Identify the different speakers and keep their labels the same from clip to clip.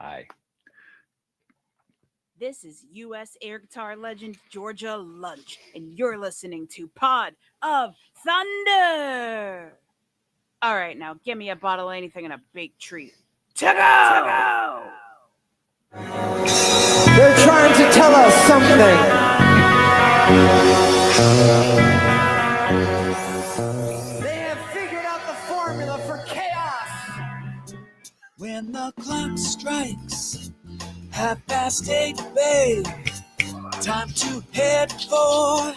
Speaker 1: Hi.
Speaker 2: This is U.S. air guitar legend Georgia Lunch, and you're listening to Pod of Thunder. All right, now give me a bottle of anything and a big treat. To go!
Speaker 3: They're trying to tell us something. They have figured out the formula for chaos.
Speaker 4: When the clock strikes 8:30, babe, time to head for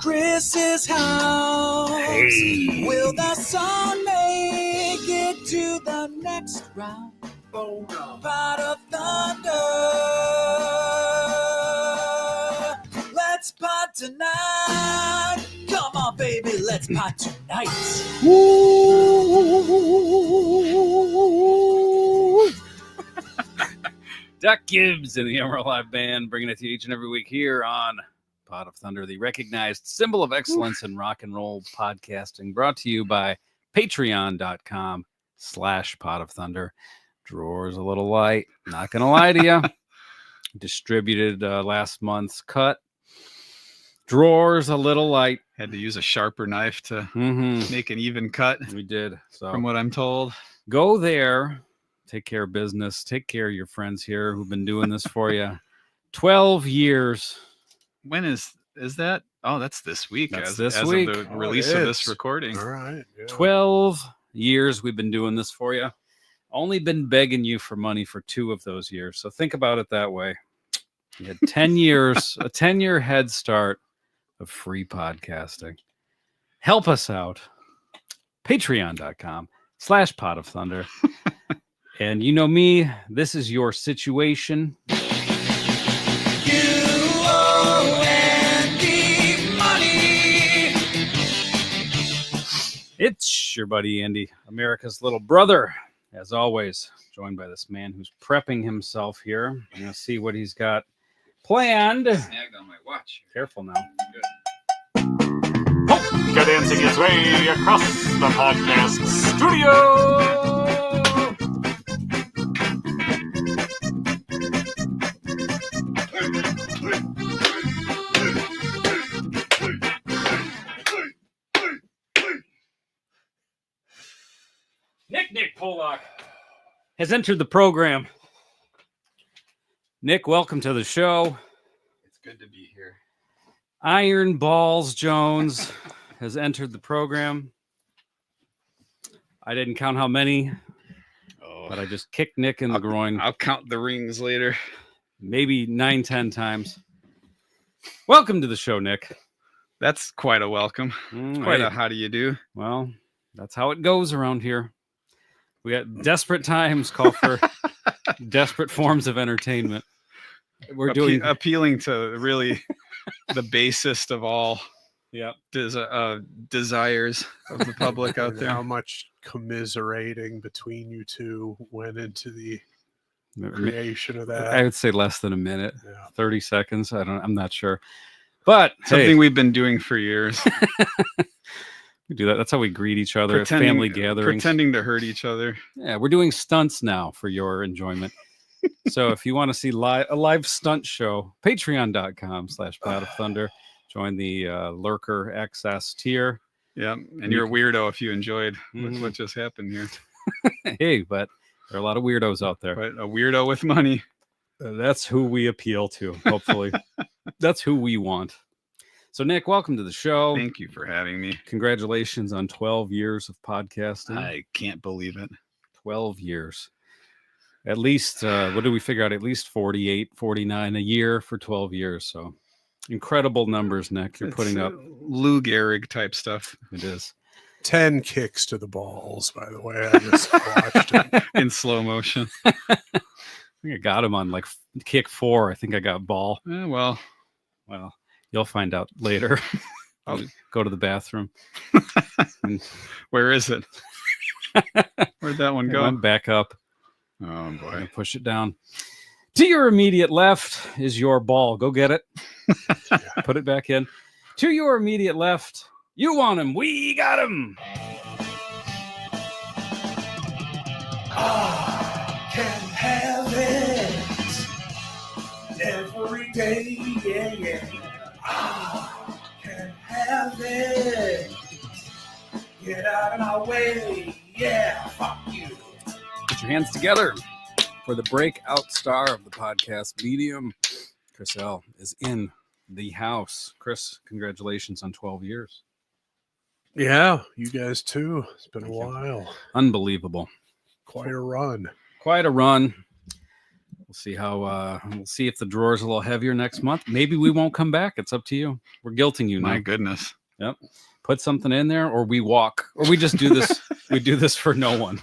Speaker 4: Chris's house.
Speaker 1: Hey.
Speaker 4: Will the song make it to the next round?
Speaker 3: Oh no.
Speaker 4: Pod of Thunder. Let's pod tonight. Come on, baby, let's pod tonight.
Speaker 1: Duck Gibbs and the Emerald Live Band bringing it to you each and every week here on Pod of Thunder, the recognized symbol of excellence in rock and roll podcasting, brought to you by patreon.com/Pod of Thunder. Drawers a little light, not gonna lie to you. Distributed last month's cut. Drawers a little light.
Speaker 5: Had to use a sharper knife to make an even cut.
Speaker 1: We did. So
Speaker 5: From what I'm told,
Speaker 1: go there, take care of business, take care of your friends here who've been doing this for you. 12 years.
Speaker 5: when is that? Oh, that's this week.
Speaker 1: That's
Speaker 5: as,
Speaker 1: this
Speaker 5: as
Speaker 1: week.
Speaker 5: Of the release of this recording.
Speaker 6: All right. Yeah.
Speaker 1: 12 years we've been doing this for you. Only been begging you for money for 2 of those years. So think about it that way. You had 10 years, a 10-year head start of free podcasting. Help us out. Patreon.com/Pod of Thunder. And you know me, this is your situation.
Speaker 4: You owe Andy money.
Speaker 1: It's your buddy Andy, America's little brother, as always, joined by this man who's prepping himself here. I'm going to see what he's got planned.
Speaker 5: Snagged on my watch.
Speaker 1: Careful now.
Speaker 6: Dancing his way across the podcast studio.
Speaker 1: Nick Pollock has entered the program. Nick, welcome to the show.
Speaker 5: It's good to be here.
Speaker 1: Iron Balls Jones has entered the program. I didn't count how many, but I just kicked Nick in the groin.
Speaker 5: I'll count the rings later.
Speaker 1: Maybe 9-10 times. Welcome to the show, Nick.
Speaker 5: That's quite a welcome. Quite a how do you do?
Speaker 1: Well, that's how it goes around here. We got desperate times call for desperate forms of entertainment. We're doing
Speaker 5: appealing to really the basest of all desires of the public out there.
Speaker 6: How much commiserating between you two went into the creation of that?
Speaker 1: I would say less than a minute,
Speaker 6: Yeah.
Speaker 1: 30 seconds. I'm not sure. But
Speaker 5: Something we've been doing for years.
Speaker 1: We do that. That's how we greet each other at family gatherings.
Speaker 5: Pretending to hurt each other.
Speaker 1: Yeah, we're doing stunts now for your enjoyment. So if you want to see a live stunt show, patreon.com/Pod of Thunder. Join the Lurker XS tier.
Speaker 5: Yeah, and you're a weirdo if you enjoyed what just happened here.
Speaker 1: Hey, but there are a lot of weirdos out there.
Speaker 5: But a weirdo with money.
Speaker 1: That's who we appeal to, hopefully. That's who we want. So, Nick, welcome to the show.
Speaker 5: Thank you for having me.
Speaker 1: Congratulations on 12 years of podcasting.
Speaker 5: I can't believe it.
Speaker 1: 12 years. At least, what did we figure out? At least 48, 49 a year for 12 years. So, incredible numbers, Nick. You're putting up.
Speaker 5: Lou Gehrig type stuff.
Speaker 1: It is.
Speaker 6: 10 kicks to the balls, by the way. I just watched it.
Speaker 5: In slow motion.
Speaker 1: I think I got him on like kick 4. I think I got ball.
Speaker 5: Well,
Speaker 1: you'll find out later. I'll go to the bathroom.
Speaker 5: Where is it? Where'd that one go?
Speaker 1: Went back up.
Speaker 5: Oh boy!
Speaker 1: Push it down. To your immediate left is your ball. Go get it. Put it back in. To your immediate left, you want him. We got him.
Speaker 4: I can have it. day, yeah, yeah. Ah, can't have it. Get out of my way, yeah, fuck you.
Speaker 1: Put your hands together for the breakout star of the podcast medium. Chris L is in the house. Chris, congratulations on 12 years.
Speaker 6: Yeah, you guys too. It's been a
Speaker 1: Thank you.
Speaker 6: while.
Speaker 1: Unbelievable.
Speaker 6: Quite a run.
Speaker 1: Quite a run. We'll see how we'll see if the drawer's a little heavier next month. Maybe we won't come back. It's up to you. We're guilting you
Speaker 5: My
Speaker 1: now.
Speaker 5: goodness.
Speaker 1: Yep. Put something in there, or we walk, or we just do this. We do this for no one.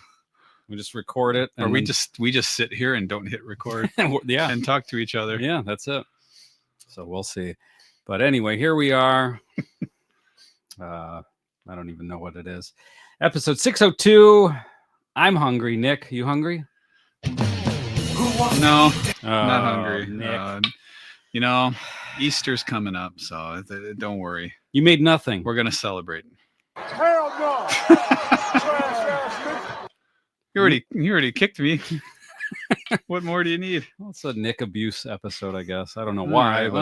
Speaker 1: We just record it,
Speaker 5: Or
Speaker 1: and
Speaker 5: we just sit here and don't hit record
Speaker 1: yeah,
Speaker 5: and talk to each other.
Speaker 1: yeah, that's it. So we'll see. But anyway, here we are. I don't even know what it is. Episode 602. I'm hungry. Nick, you hungry?
Speaker 5: No, not
Speaker 1: Oh,
Speaker 5: hungry.
Speaker 1: Nick.
Speaker 5: You know, Easter's coming up, so don't worry.
Speaker 1: You made nothing.
Speaker 5: We're gonna celebrate.
Speaker 3: Hell no!
Speaker 5: You already kicked me. What more do you need?
Speaker 1: Well, it's a Nick abuse episode, I guess. I don't know
Speaker 5: All
Speaker 1: why,
Speaker 5: right,
Speaker 1: but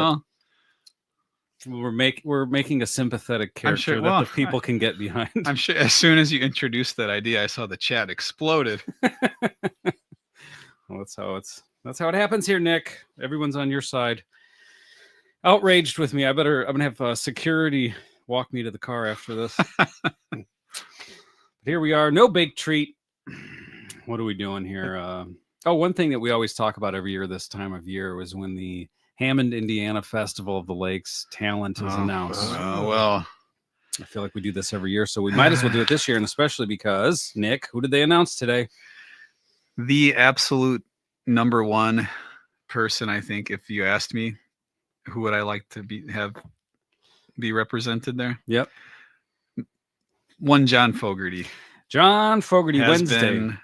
Speaker 5: well,
Speaker 1: we're making a sympathetic character
Speaker 5: sure-
Speaker 1: that
Speaker 5: well,
Speaker 1: the people can get behind.
Speaker 5: I'm sure as soon as you introduced that idea, I saw the chat exploded.
Speaker 1: Well, that's how it happens here, Nick. Everyone's on your side. Outraged with me. I'm gonna have security walk me to the car after this. Here we are. No big treat. What are we doing here? One thing that we always talk about every year this time of year was when the Hammond, Indiana Festival of the Lakes talent is announced.
Speaker 5: Well,
Speaker 1: I feel like we do this every year, so we might as well do it this year, and especially because, Nick, who did they announce today?
Speaker 5: the absolute number one person, I think, if you asked me, who would I like to be represented there?
Speaker 1: Yep.
Speaker 5: One John Fogerty.
Speaker 1: John Fogerty,
Speaker 5: Has
Speaker 1: Wednesday.
Speaker 5: been,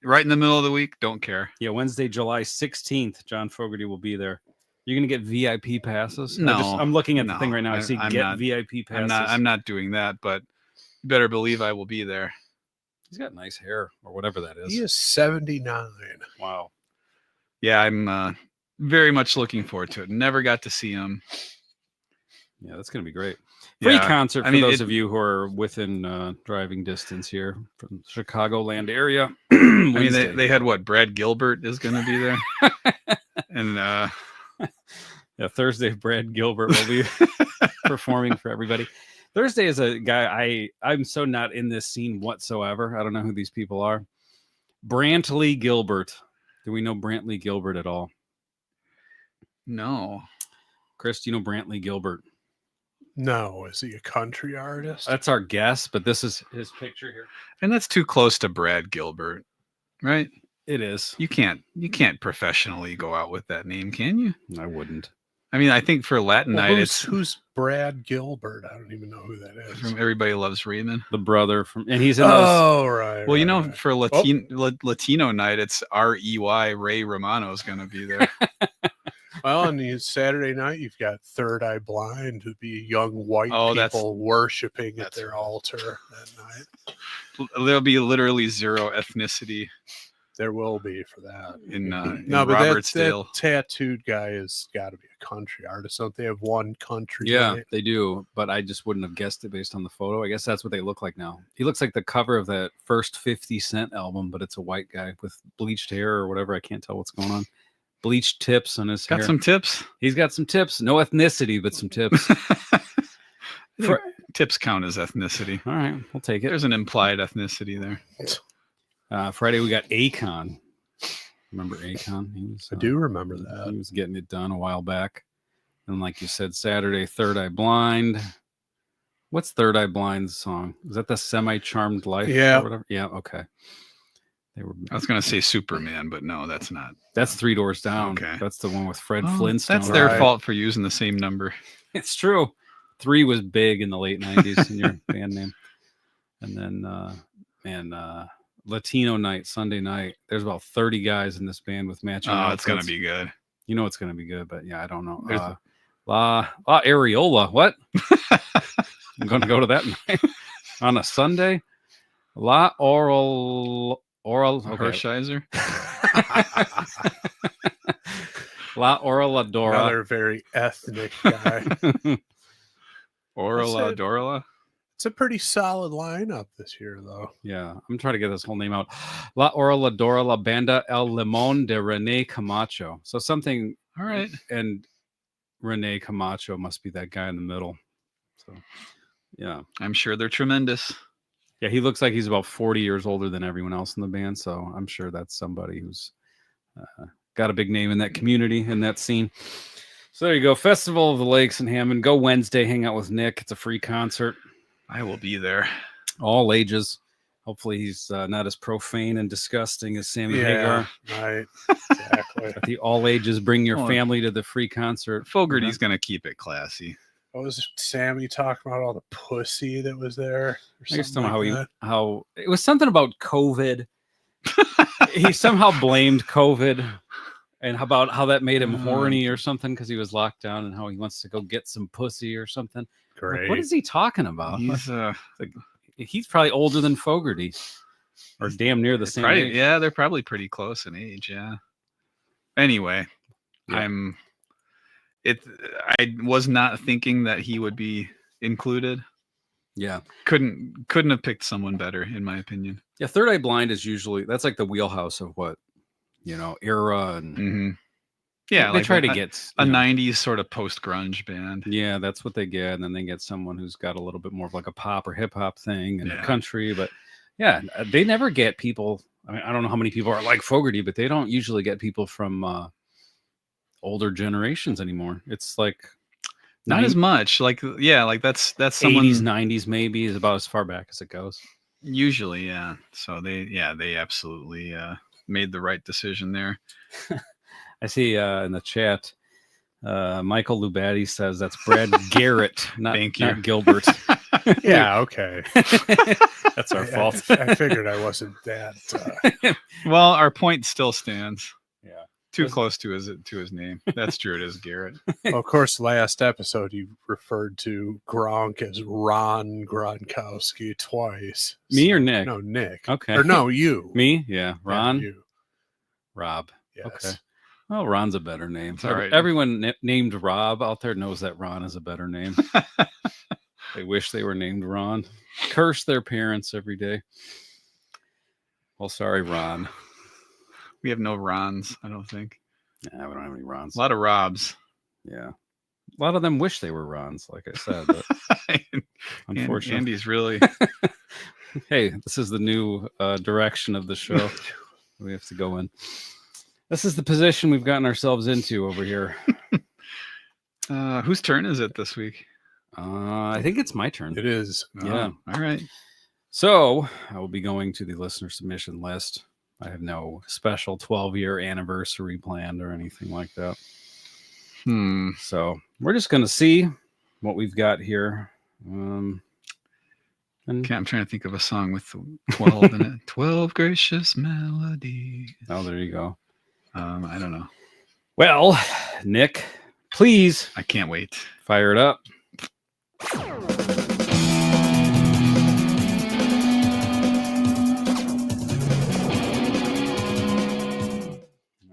Speaker 5: right in the middle of the week. Don't care.
Speaker 1: Yeah, Wednesday, July 16th, John Fogerty will be there. You're going to get VIP passes?
Speaker 5: No,
Speaker 1: I'm looking at the
Speaker 5: no,
Speaker 1: thing right now. I see
Speaker 5: I'm
Speaker 1: get
Speaker 5: not-
Speaker 1: VIP passes.
Speaker 5: I'm not doing that, but you better believe I will be there.
Speaker 1: He's got nice hair or whatever that is.
Speaker 6: He is 79.
Speaker 1: Wow.
Speaker 5: Yeah, I'm very much looking forward to it. Never got to see him.
Speaker 1: Yeah, that's going to be great. Free
Speaker 5: Yeah,
Speaker 1: concert
Speaker 5: I
Speaker 1: for
Speaker 5: mean,
Speaker 1: those of you who are within driving distance here from the Chicagoland area.
Speaker 5: I mean,
Speaker 1: Wednesday.
Speaker 5: they had what? Brad Gilbert is going to be there, and
Speaker 1: Yeah, Thursday, Brad Gilbert will be performing for everybody. Thursday is a guy I'm so not in this scene whatsoever. I don't know who these people are. Brantley Gilbert. Do we know Brantley Gilbert at all?
Speaker 5: no,
Speaker 1: Chris, do you know Brantley Gilbert?
Speaker 6: No, is he a country artist?
Speaker 1: That's our guess, but this is his picture here.
Speaker 5: and that's too close to Brad Gilbert, right?
Speaker 1: It is.
Speaker 5: You can't professionally go out with that name, can you?
Speaker 1: I wouldn't.
Speaker 5: I mean, I think for Latin
Speaker 6: Well,
Speaker 5: night,
Speaker 6: who's Brad Gilbert? I don't even know who that
Speaker 5: it's
Speaker 6: is.
Speaker 5: from Everybody Loves Raymond.
Speaker 1: The brother from, and he's in those.
Speaker 6: Oh, right.
Speaker 5: Well, you
Speaker 6: right,
Speaker 5: know,
Speaker 6: right.
Speaker 5: for Latino night, it's REY. Ray Romano is going to be there.
Speaker 6: Well, and Saturday night, you've got Third Eye Blind, who'd be young white
Speaker 5: Oh, that's-
Speaker 6: people worshiping at
Speaker 5: that's
Speaker 6: their
Speaker 5: right.
Speaker 6: altar that night.
Speaker 5: There'll be literally zero ethnicity
Speaker 6: There will be for that.
Speaker 5: in
Speaker 6: No, but that
Speaker 5: Robertsdale.
Speaker 6: tattooed guy has got to be a country artist. Don't they have one country?
Speaker 1: Yeah,
Speaker 6: night?
Speaker 1: they do, but I just wouldn't have guessed it based on the photo. I guess that's what they look like now. He looks like the cover of that first 50 Cent album, but it's a white guy with bleached hair or whatever. I can't tell what's going on. Bleached tips on his
Speaker 5: Got
Speaker 1: hair.
Speaker 5: some tips.
Speaker 1: He's got some tips. No ethnicity, but some tips. For-
Speaker 5: Tips count as ethnicity.
Speaker 1: all right, we'll take it.
Speaker 5: There's an implied ethnicity there.
Speaker 1: Friday we got Akon. Remember Akon? He was,
Speaker 6: I do remember
Speaker 1: He
Speaker 6: that.
Speaker 1: was getting it done a while back. And like you said, Saturday, Third Eye Blind. What's Third Eye Blind's song? Is that the Semi-Charmed Life? or
Speaker 6: Yeah.
Speaker 1: whatever? Yeah, okay. They were.
Speaker 5: I was going to say Superman, but no, that's not.
Speaker 1: That's Three Doors Down.
Speaker 5: Okay.
Speaker 1: That's the one with Fred
Speaker 5: Well,
Speaker 1: Flintstone.
Speaker 5: that's their
Speaker 6: Right.
Speaker 5: fault for using the same number.
Speaker 1: It's true. 3 was big in the late 90s in your band name. And then, Latino night, Sunday night. There's about 30 guys in this band with matching
Speaker 5: Oh, it's going to
Speaker 1: outfits.
Speaker 5: be good.
Speaker 1: You know it's going to be good, but yeah, I don't know.
Speaker 5: There's-
Speaker 1: La Areola. What? I'm going to go to that night on a Sunday. La Oral. Okay.
Speaker 5: Hershiser.
Speaker 1: La Orla Dora.
Speaker 6: Another very ethnic guy.
Speaker 5: Orla
Speaker 6: it.
Speaker 5: Dorla.
Speaker 6: It's a pretty solid lineup this year, though.
Speaker 1: Yeah, I'm trying to get this whole name out. La Orla Dora La Banda El Limón de René Camacho. So something,
Speaker 5: All right.
Speaker 1: and René Camacho must be that guy in the middle. So, yeah.
Speaker 5: I'm sure they're tremendous.
Speaker 1: Yeah, he looks like he's about 40 years older than everyone else in the band. So I'm sure that's somebody who's got a big name in that community, in that scene. So there you go. Festival of the Lakes in Hammond. Go Wednesday. Hang out with Nick. It's a free concert.
Speaker 5: I will be there.
Speaker 1: All ages. Hopefully he's not as profane and disgusting as Sammy
Speaker 6: Yeah,
Speaker 1: Hagar.
Speaker 6: right. Exactly.
Speaker 1: At the all ages, bring your
Speaker 5: Oh,
Speaker 1: family to the free concert.
Speaker 5: Fogarty's going to keep it classy.
Speaker 6: What was Sammy talking about? All the pussy that was there? Or
Speaker 1: I guess
Speaker 6: something like that?
Speaker 1: how it was something about COVID. He somehow blamed COVID and about how that made him horny or something because he was locked down and how he wants to go get some pussy or something.
Speaker 6: Great.
Speaker 1: Like, what is he talking about?
Speaker 5: He's
Speaker 1: He's probably older than Fogarty, or damn near the same
Speaker 5: probably,
Speaker 1: age.
Speaker 5: yeah, they're probably pretty close in age. Yeah. Anyway,
Speaker 1: Yeah.
Speaker 5: I was not thinking that he would be included.
Speaker 1: Yeah.
Speaker 5: Couldn't have picked someone better, in my opinion.
Speaker 1: Yeah. Third Eye Blind is usually that's like the wheelhouse of what era and
Speaker 5: Mm-hmm. Yeah,
Speaker 1: they try to get
Speaker 5: a 90s sort of post grunge band.
Speaker 1: Yeah, that's what they get, and then they get someone who's got a little bit more of like a pop or hip hop thing and a country. But yeah, they never get people. I mean, I don't know how many people are like Fogarty, but they don't usually get people from older generations anymore. It's like
Speaker 5: Not as much. Like that's someone
Speaker 1: 80s, 90s maybe is about as far back as it goes.
Speaker 5: Usually, yeah. So they absolutely made the right decision there.
Speaker 1: I see in the chat, Michael Lubatti says that's Brad Garrett, not Gilbert.
Speaker 6: Yeah, okay.
Speaker 1: That's our fault.
Speaker 6: I figured I wasn't that.
Speaker 5: Well, our point still stands.
Speaker 1: Yeah.
Speaker 5: Too close to his name. That's true. It is Garrett.
Speaker 6: Well, of course, last episode you referred to Gronk as Ron Gronkowski twice.
Speaker 1: Me or Nick?
Speaker 6: No, Nick.
Speaker 1: Okay.
Speaker 6: Or no, you.
Speaker 1: Me? Yeah. Ron?
Speaker 6: Yeah, you.
Speaker 1: Rob.
Speaker 6: Yes.
Speaker 1: Okay. Well, Ron's a better name.
Speaker 5: It's all right.
Speaker 1: Everyone named Rob out there knows that Ron is a better name. They wish they were named Ron. Curse their parents every day. Well, sorry, Ron.
Speaker 5: We have no Rons, I don't think.
Speaker 1: Yeah, we don't have any Rons.
Speaker 5: A lot of Robs.
Speaker 1: Yeah. A lot of them wish they were Rons, like I said. But unfortunately.
Speaker 5: Andy's really...
Speaker 1: Hey, this is the new direction of the show. We have to go in. This is the position we've gotten ourselves into over here.
Speaker 5: Whose turn is it this week?
Speaker 1: I think it's my turn.
Speaker 6: It is.
Speaker 1: Yeah.
Speaker 5: All right.
Speaker 1: So I will be going to the listener submission list. I have no special 12-year anniversary planned or anything like that. So we're just going to see what we've got here. And
Speaker 5: I'm trying to think of a song with 12 in it. 12 gracious melodies.
Speaker 1: Oh, there you go.
Speaker 5: I don't know.
Speaker 1: Well, Nick, please.
Speaker 5: I can't wait.
Speaker 1: Fire it up. All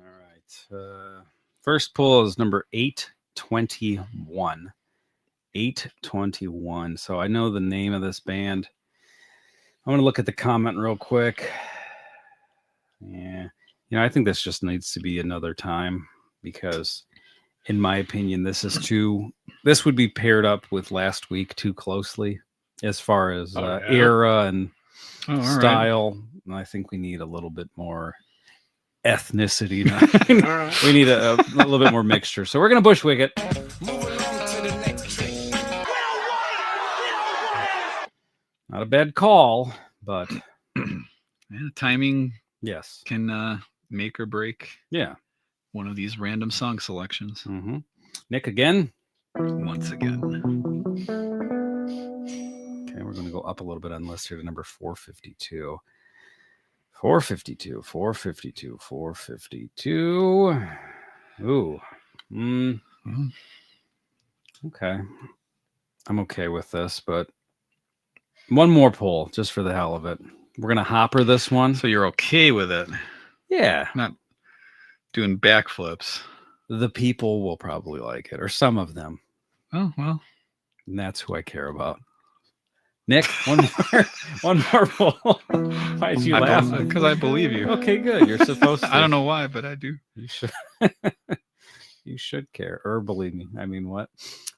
Speaker 1: right. First pull is number 821. 821. So I know the name of this band. I'm going to look at the comment real quick. Yeah. I think this just needs to be another time because, in my opinion, this would be paired up with last week too closely as far as era and style. Right. And I think we need a little bit more ethnicity. We need a little bit more mixture. So we're going to bushwick it. Not a bad call, but
Speaker 5: timing
Speaker 1: can
Speaker 5: make or break one of these random song selections.
Speaker 1: Mm-hmm. Nick again.
Speaker 5: Once again.
Speaker 1: Okay, we're going to go up a little bit on the list here to number 452. 452. Ooh. Okay. I'm okay with this, but one more pull just for the hell of it. We're going to hopper this one.
Speaker 5: So you're okay with it?
Speaker 1: Yeah.
Speaker 5: Not doing backflips.
Speaker 1: the people will probably like it, or some of them.
Speaker 5: Oh, well.
Speaker 1: And that's who I care about. Nick, one more poll. Why'd you laugh?
Speaker 5: Because I believe you.
Speaker 1: Okay, good. You're supposed to.
Speaker 5: I don't know why, but I do.
Speaker 1: You should. You should care, or believe me. I mean, what?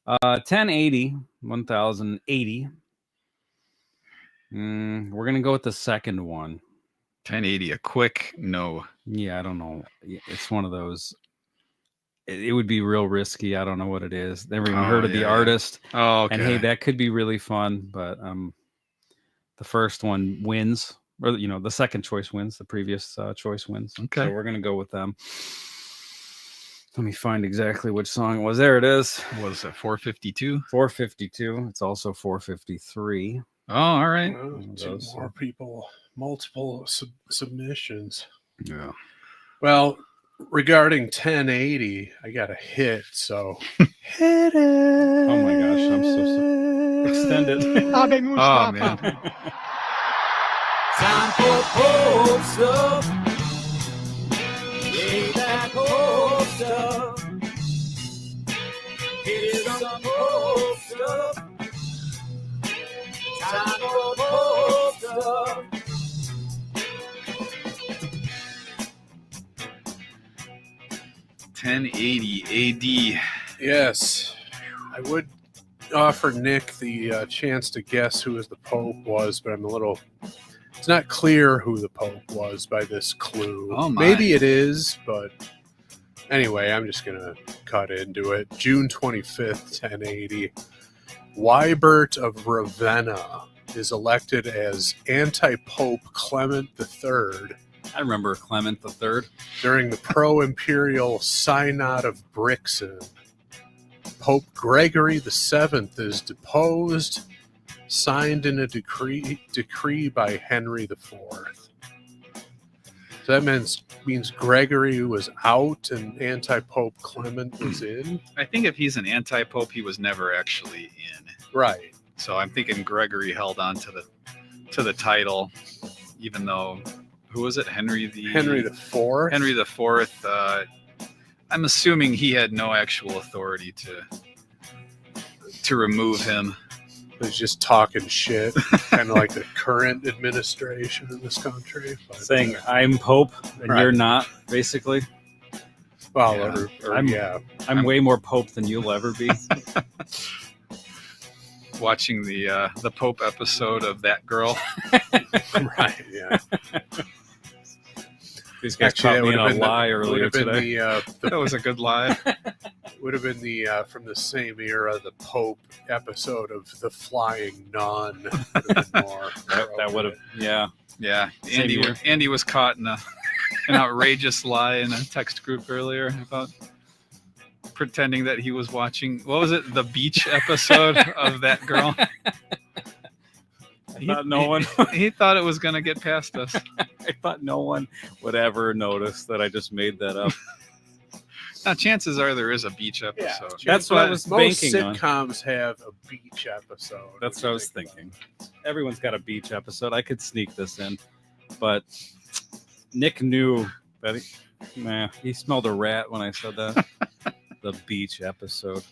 Speaker 1: 1080, 1080. We're gonna go with the second one.
Speaker 5: 1080, a quick no.
Speaker 1: Yeah, I don't know. It's one of those. It would be real risky. I don't know what it is. Never even heard of the artist.
Speaker 5: Oh, okay.
Speaker 1: And hey, that could be really fun, but the first one wins, or the second choice wins. The previous choice wins.
Speaker 5: Okay.
Speaker 1: So we're gonna go with them. Let me find exactly which song it was. There it is.
Speaker 5: What is it, 452?
Speaker 1: 452. It's also 453.
Speaker 5: Oh, all right.
Speaker 6: Two more people, multiple submissions.
Speaker 5: Yeah.
Speaker 6: Well, regarding 1080, I got a hit, so hit it.
Speaker 1: Oh my gosh, I'm so extended.
Speaker 5: Oh, man.
Speaker 3: Time for Pope stuff. Lay that Pope stuff. Here's some Pope stuff. Time for Pope stuff.
Speaker 5: $10.80 AD.
Speaker 6: Yes, I would offer Nick the chance to guess who the Pope was, but it's not clear who the Pope was by this clue.
Speaker 5: Oh, my.
Speaker 6: Maybe it is, but anyway, I'm just going to cut into it. June 25th, 1080. Wybert of Ravenna is elected as anti-Pope Clement III
Speaker 1: I remember Clement III.
Speaker 6: during the pro-imperial Synod of Brixen. Pope Gregory VII is deposed, signed in a decree by Henry IV. So that means Gregory was out and anti-Pope Clement was in?
Speaker 5: I think if he's an anti-pope, he was never actually in.
Speaker 6: Right.
Speaker 5: So I'm thinking Gregory held on to the title, even though, who was it? Henry IV.
Speaker 6: Henry IV?
Speaker 5: I'm assuming he had no actual authority to remove him.
Speaker 6: Was just talking shit, kind of like the current administration in this country. But,
Speaker 1: Saying, I'm Pope and
Speaker 6: Right.
Speaker 1: you're not, basically.
Speaker 6: well,
Speaker 5: Yeah.
Speaker 1: I'm way more Pope than you'll ever be.
Speaker 5: Watching the Pope episode of That Girl.
Speaker 6: right, yeah.
Speaker 1: These guys caught me in a lie earlier today.
Speaker 5: That was a good lie.
Speaker 6: Would have been the from the same era, the Pope episode of The Flying Nun. Would have been more
Speaker 1: That would have, yeah.
Speaker 5: Yeah,
Speaker 1: Same year.
Speaker 5: Andy was caught in an outrageous lie in a text group earlier about pretending that he was watching, what was it, the beach episode of That Girl.
Speaker 1: I thought no one
Speaker 5: He thought it was going to get past us.
Speaker 1: I thought no one would ever notice that I just made that up.
Speaker 5: Now, chances are there is a beach episode.
Speaker 1: That's what I was
Speaker 6: Most
Speaker 1: banking on.
Speaker 6: sitcoms have a beach episode.
Speaker 1: That's what I was thinking. Everyone's got a beach episode. I could sneak this in, but Nick knew that he smelled a rat when I said that. The beach episode.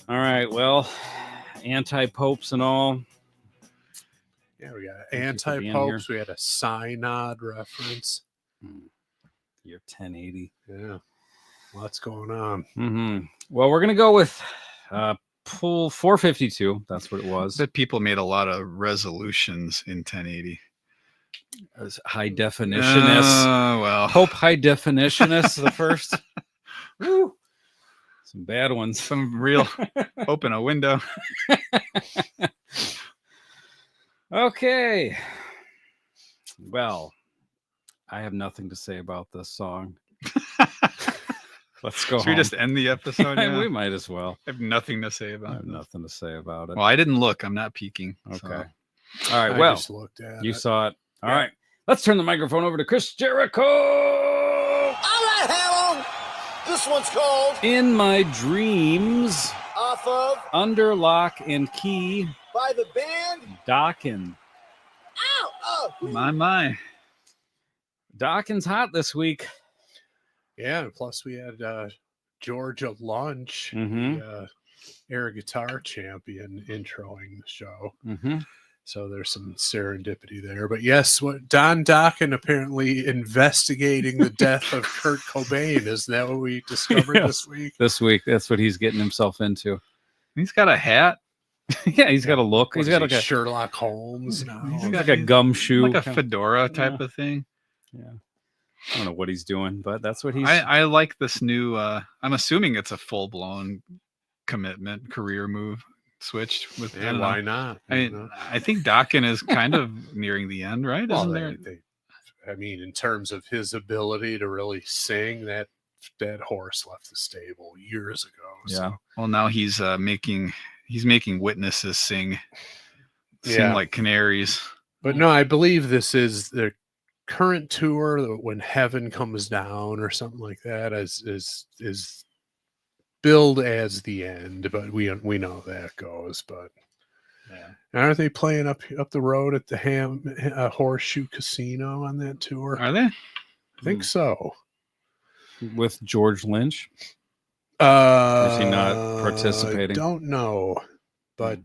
Speaker 1: All right, well, anti-popes and all.
Speaker 6: Yeah, we got
Speaker 1: Thank you for being
Speaker 6: anti-popes. We had a synod reference.
Speaker 1: You're 1080.
Speaker 6: Yeah, lots going on.
Speaker 1: Mm-hmm. Well, we're gonna go with pool 452. That's what it was.
Speaker 5: That people made a lot of resolutions in 1080.
Speaker 1: As high definitionist.
Speaker 5: Well,
Speaker 1: Pope high definitionist, the first. Woo. Some bad ones.
Speaker 5: some real open a window.
Speaker 1: Okay. Well, I have nothing to say about this song. Let's go.
Speaker 5: Should we just end the episode? now?
Speaker 1: We might as well.
Speaker 5: I have nothing to say
Speaker 1: I
Speaker 5: about
Speaker 1: have
Speaker 5: it.
Speaker 1: nothing to say about it.
Speaker 5: Well, I didn't look. I'm not peeking.
Speaker 1: Okay.
Speaker 5: so.
Speaker 1: All right.
Speaker 6: I
Speaker 1: Well,
Speaker 6: just looked at
Speaker 1: you
Speaker 6: it.
Speaker 1: saw it. All
Speaker 6: Yeah.
Speaker 1: right. Let's turn the microphone over to Chris Jericho.
Speaker 3: All right, Harold. This one's called
Speaker 1: In my dreams,
Speaker 3: Off of
Speaker 1: under lock and key,
Speaker 3: by the band.
Speaker 1: Dokken.
Speaker 3: Ow! Oh,
Speaker 5: My.
Speaker 1: Dokken's hot this week.
Speaker 6: Yeah, and plus we had Georgia Lunch,
Speaker 1: Mhm.
Speaker 6: the air guitar champion, introing the show.
Speaker 1: Mm-hmm.
Speaker 6: So there's some serendipity there. But yes, what Don Dokken apparently investigating the death of Kurt Cobain. Isn't that what we discovered
Speaker 1: Yes.
Speaker 6: this week?
Speaker 1: This week, that's what he's getting himself into.
Speaker 5: He's got a hat.
Speaker 1: Yeah, he's got a look.
Speaker 6: What
Speaker 1: He's
Speaker 6: is
Speaker 1: got
Speaker 6: he,
Speaker 1: like a
Speaker 6: Sherlock Holmes now.
Speaker 5: He's
Speaker 1: like a gumshoe,
Speaker 5: like a fedora type of thing.
Speaker 1: Yeah, I don't know what he's doing, but that's what he's.
Speaker 5: I like this new. I'm assuming it's a full blown commitment career move. Switched with. I
Speaker 6: Yeah,
Speaker 5: don't
Speaker 6: why
Speaker 5: know.
Speaker 6: not?
Speaker 5: I
Speaker 6: You
Speaker 5: mean,
Speaker 6: know?
Speaker 5: I think Dokken is kind of nearing the end, right?
Speaker 6: Well,
Speaker 5: Isn't there?
Speaker 6: I mean, in terms of his ability to really sing, that horse left the stable years ago.
Speaker 1: Yeah.
Speaker 6: So.
Speaker 5: Well, now he's making witnesses sing
Speaker 6: Yeah.
Speaker 5: like canaries.
Speaker 6: But no, I believe this is the current tour, When Heaven Comes Down or something like that, is billed as the end, but we know that goes. But
Speaker 1: Yeah.
Speaker 6: aren't they playing up the road at the Horseshoe Casino on that tour?
Speaker 5: Are they?
Speaker 6: I think so.
Speaker 1: With George Lynch.
Speaker 6: Or
Speaker 1: is he not participating?
Speaker 6: I don't know, but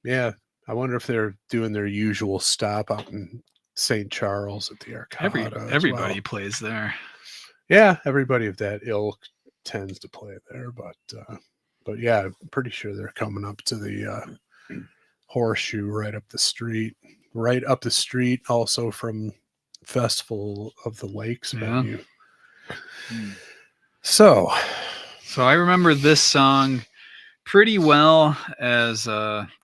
Speaker 6: yeah, I wonder if they're doing their usual stop out in St. Charles at the Arcada. as
Speaker 5: Everybody
Speaker 6: well.
Speaker 5: plays there.
Speaker 6: Yeah, everybody of that ilk tends to play there, but yeah, I'm pretty sure they're coming up to the Horseshoe right up the street, also from Festival of the Lakes
Speaker 5: Yeah.
Speaker 6: venue. So
Speaker 5: I remember this song pretty well as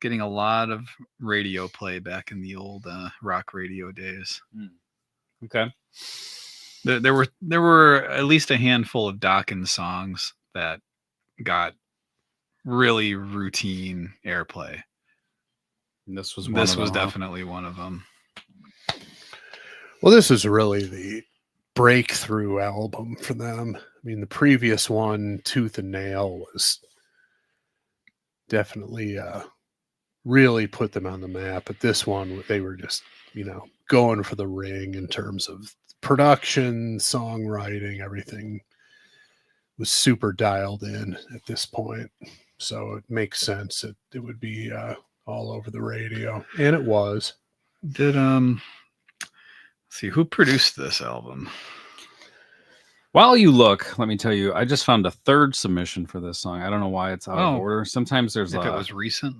Speaker 5: getting a lot of radio play back in the old rock radio days.
Speaker 1: Okay.
Speaker 5: There were at least a handful of Dokken songs that got really routine airplay.
Speaker 1: And this was
Speaker 5: definitely one of them.
Speaker 6: well, this is really the breakthrough album for them. I mean, the previous one, Tooth and Nail, was definitely really put them on the map. But this one, they were just, going for the ring in terms of production, songwriting, everything was super dialed in at this point. So it makes sense that it would be all over the radio. And it was.
Speaker 5: Did let's see who produced this album.
Speaker 1: While you look, let me tell you, I just found a third submission for this song. I don't know why it's out of
Speaker 5: Oh.
Speaker 1: order. Sometimes there's
Speaker 5: If it was recent.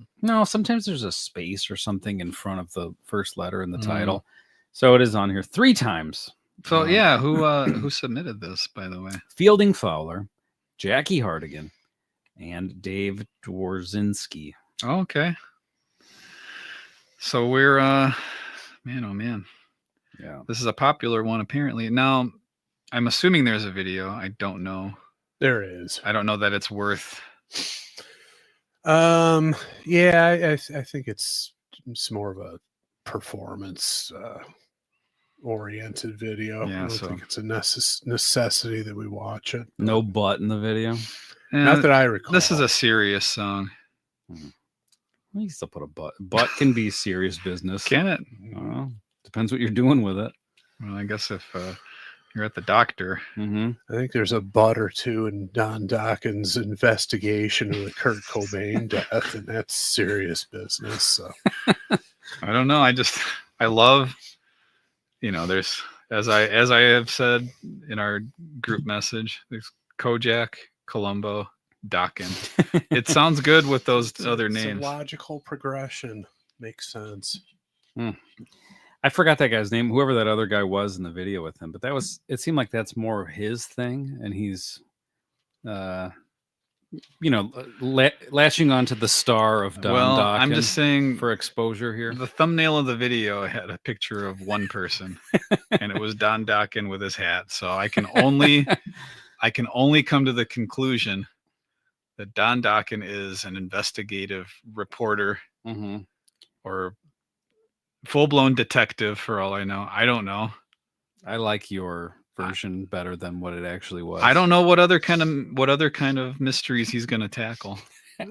Speaker 1: sometimes there's a space or something in front of the first letter in the title. So it is on here 3 times.
Speaker 5: So yeah, who submitted this, by the way?
Speaker 1: Fielding Fowler, Jackie Hardigan, and Dave Dworzynski.
Speaker 5: Oh, okay. So we're man, oh man.
Speaker 1: Yeah.
Speaker 5: This is a popular one apparently. Now, I'm assuming there's a video. I don't know.
Speaker 6: There is.
Speaker 5: I don't know that it's worth.
Speaker 6: Yeah, I think it's more of a performance oriented video.
Speaker 5: Yeah,
Speaker 6: I don't think it's a necessity that we watch it.
Speaker 1: No butt in the video.
Speaker 6: Not that I recall.
Speaker 5: This is a serious song.
Speaker 1: Well, you can still put a butt. Butt can be serious business.
Speaker 5: Can it?
Speaker 1: Well, depends what you're doing with it.
Speaker 5: Well, I guess if you're at the doctor.
Speaker 1: Mm-hmm.
Speaker 6: I think there's a butt or two in Don Dokken's investigation of the Kurt Cobain death, and that's serious business. So
Speaker 5: I don't know. I love, there's as I have said in our group message, there's Kojak, Columbo, Dokken. It sounds good with those other
Speaker 6: it's
Speaker 5: names.
Speaker 6: a logical progression. Makes sense.
Speaker 1: I forgot that guy's name, whoever that other guy was in the video with him, but it seemed like that's more his thing. And he's, latching onto the star of Don Dokken.
Speaker 5: I'm just saying
Speaker 1: for exposure here.
Speaker 5: The thumbnail of the video had a picture of one person and it was Don Dokken with his hat. So I can only come to the conclusion that Don Dokken is an investigative reporter or full-blown detective for all I know. I don't know.
Speaker 1: I like your version better than what it actually was.
Speaker 5: I don't know what other kind of mysteries he's going to tackle.
Speaker 6: He's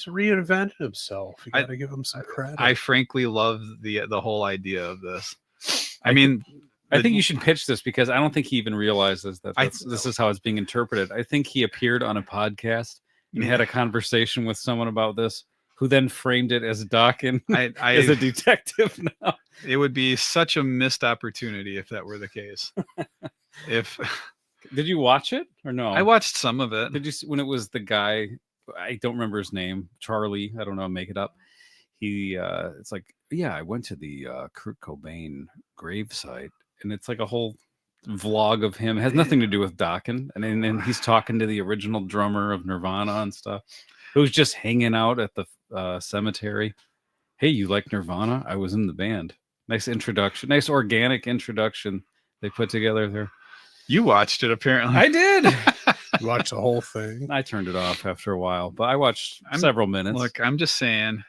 Speaker 6: reinvented himself. You got to give him some credit.
Speaker 5: I frankly love the whole idea of this. I mean,
Speaker 1: I think you should pitch this because I don't think he even realizes that this is how it's being interpreted. I think he appeared on a podcast and had a conversation with someone about this, who then framed it as Dokken as a detective now.
Speaker 5: It would be such a missed opportunity if that were the case.
Speaker 1: Did you watch it or no?
Speaker 5: I watched some of it.
Speaker 1: Did you see when it was the guy? I don't remember his name. Charlie. I don't know. Make it up. He. It's like, yeah, I went to the Kurt Cobain gravesite, and it's like a whole vlog of him. It has nothing to do with Dokken, and then he's talking to the original drummer of Nirvana and stuff, who's just hanging out at the cemetery. Hey, you like Nirvana? I was in the band. Nice introduction. Nice organic introduction they put together there.
Speaker 5: You watched it, apparently.
Speaker 1: I did.
Speaker 6: You watched the whole thing.
Speaker 1: I turned it off after a while, but I watched several minutes.
Speaker 5: Look, I'm just saying.